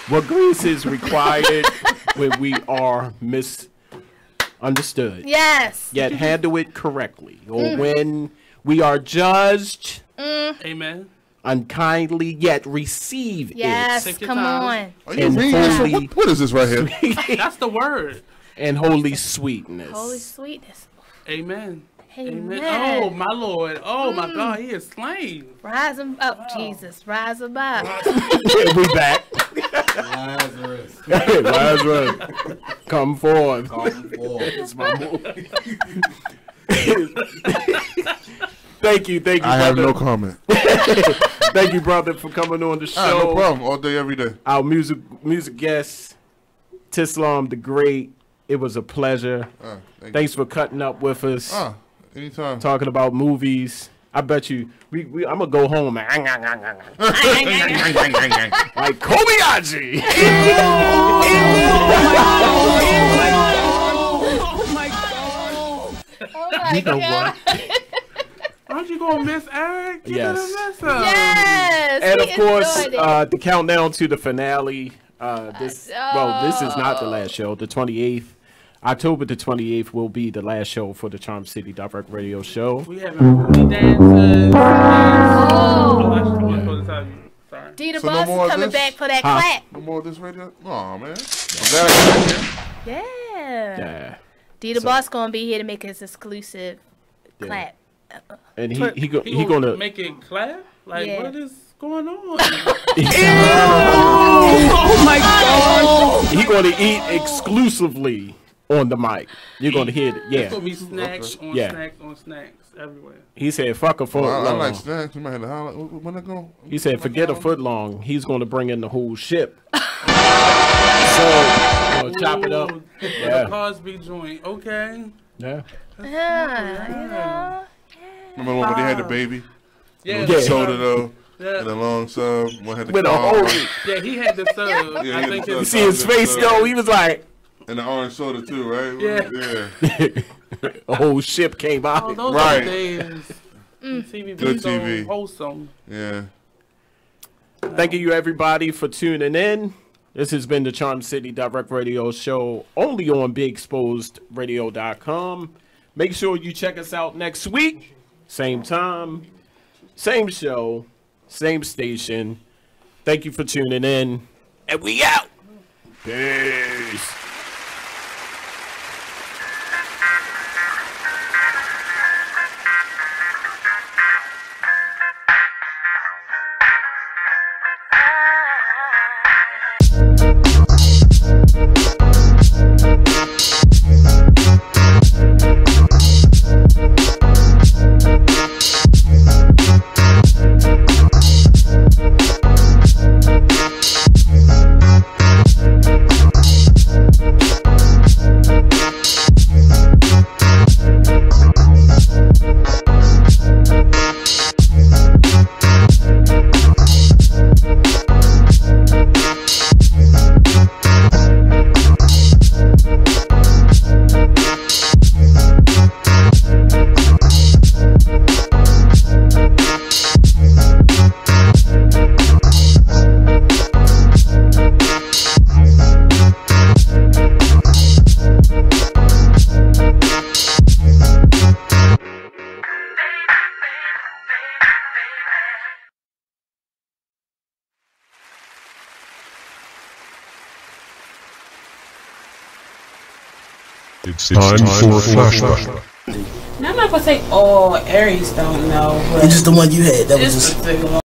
What grace is required when we are misunderstood. Yes. Yet handle it correctly. Or when we are judged. Amen. Unkindly, yet receive it. Yes, come on. Are you reading this? What is this right here? That's the word. And holy sweetness. Holy sweetness. Amen. Amen. Oh, my Lord. Oh, my God. He is slain. Rise him up, Jesus. Rise him up. We back. Lazarus. Hey, Lazarus. Come forth. Come forth. It's my move. Thank you, brother. I have no comment. Thank you, brother, for coming on the show. No problem. All day, every day. Our music guest, Tislam the Great. It was a pleasure. Thanks for cutting up with us. Anytime. Talking about movies. I bet you, I'm going to go home and like Kobayashi. Oh, my God. You know what? Aren't you going to miss Eric? You're Yes. going to miss him. Yes. And we of course, enjoyed it. the countdown to the finale. This is not the last show. The 28th. October the 28th will be the last show for the Charm City Direct Radio Show. We have booty dances. Sorry. Dita So Boss no more is of coming this? back for that clap. No more of this radio? Aw, man. I'm glad I got here. Yeah. Dita Boss gonna be here to make his exclusive clap. And He gonna make it clap? Like, Yeah. what is going on? Oh my God! He gonna eat exclusively on the mic. You're gonna hear it. Yeah. It's gonna be snacks on snacks on snacks everywhere. He said, "Fuck a foot long." I like snacks. You might have to holler. When I go? He said, "Forget a foot long." He's gonna bring in the whole ship. So chop it up. The Cosby joint. Okay. Yeah. Remember when they had the baby? Yeah. With the soda though. Yeah. And the long sub. One had the With a car. whole. Yeah, he had the sub. Yeah, I think You see his face though. He was like. And the orange soda too, right? Yeah. A whole ship came out. Oh, those Right. are days. TV Good so TV. wholesome. Yeah. Thank you, everybody, for tuning in. This has been the Charm City Direct Radio Show, only on BigExposedRadio.com. Make sure you check us out next week. Same time, same show, same station. Thank you for tuning in. And we out. Peace. It's time for a flashback. Now, I'm not gonna say all Aries don't know, but it's just the one you had. That was just just.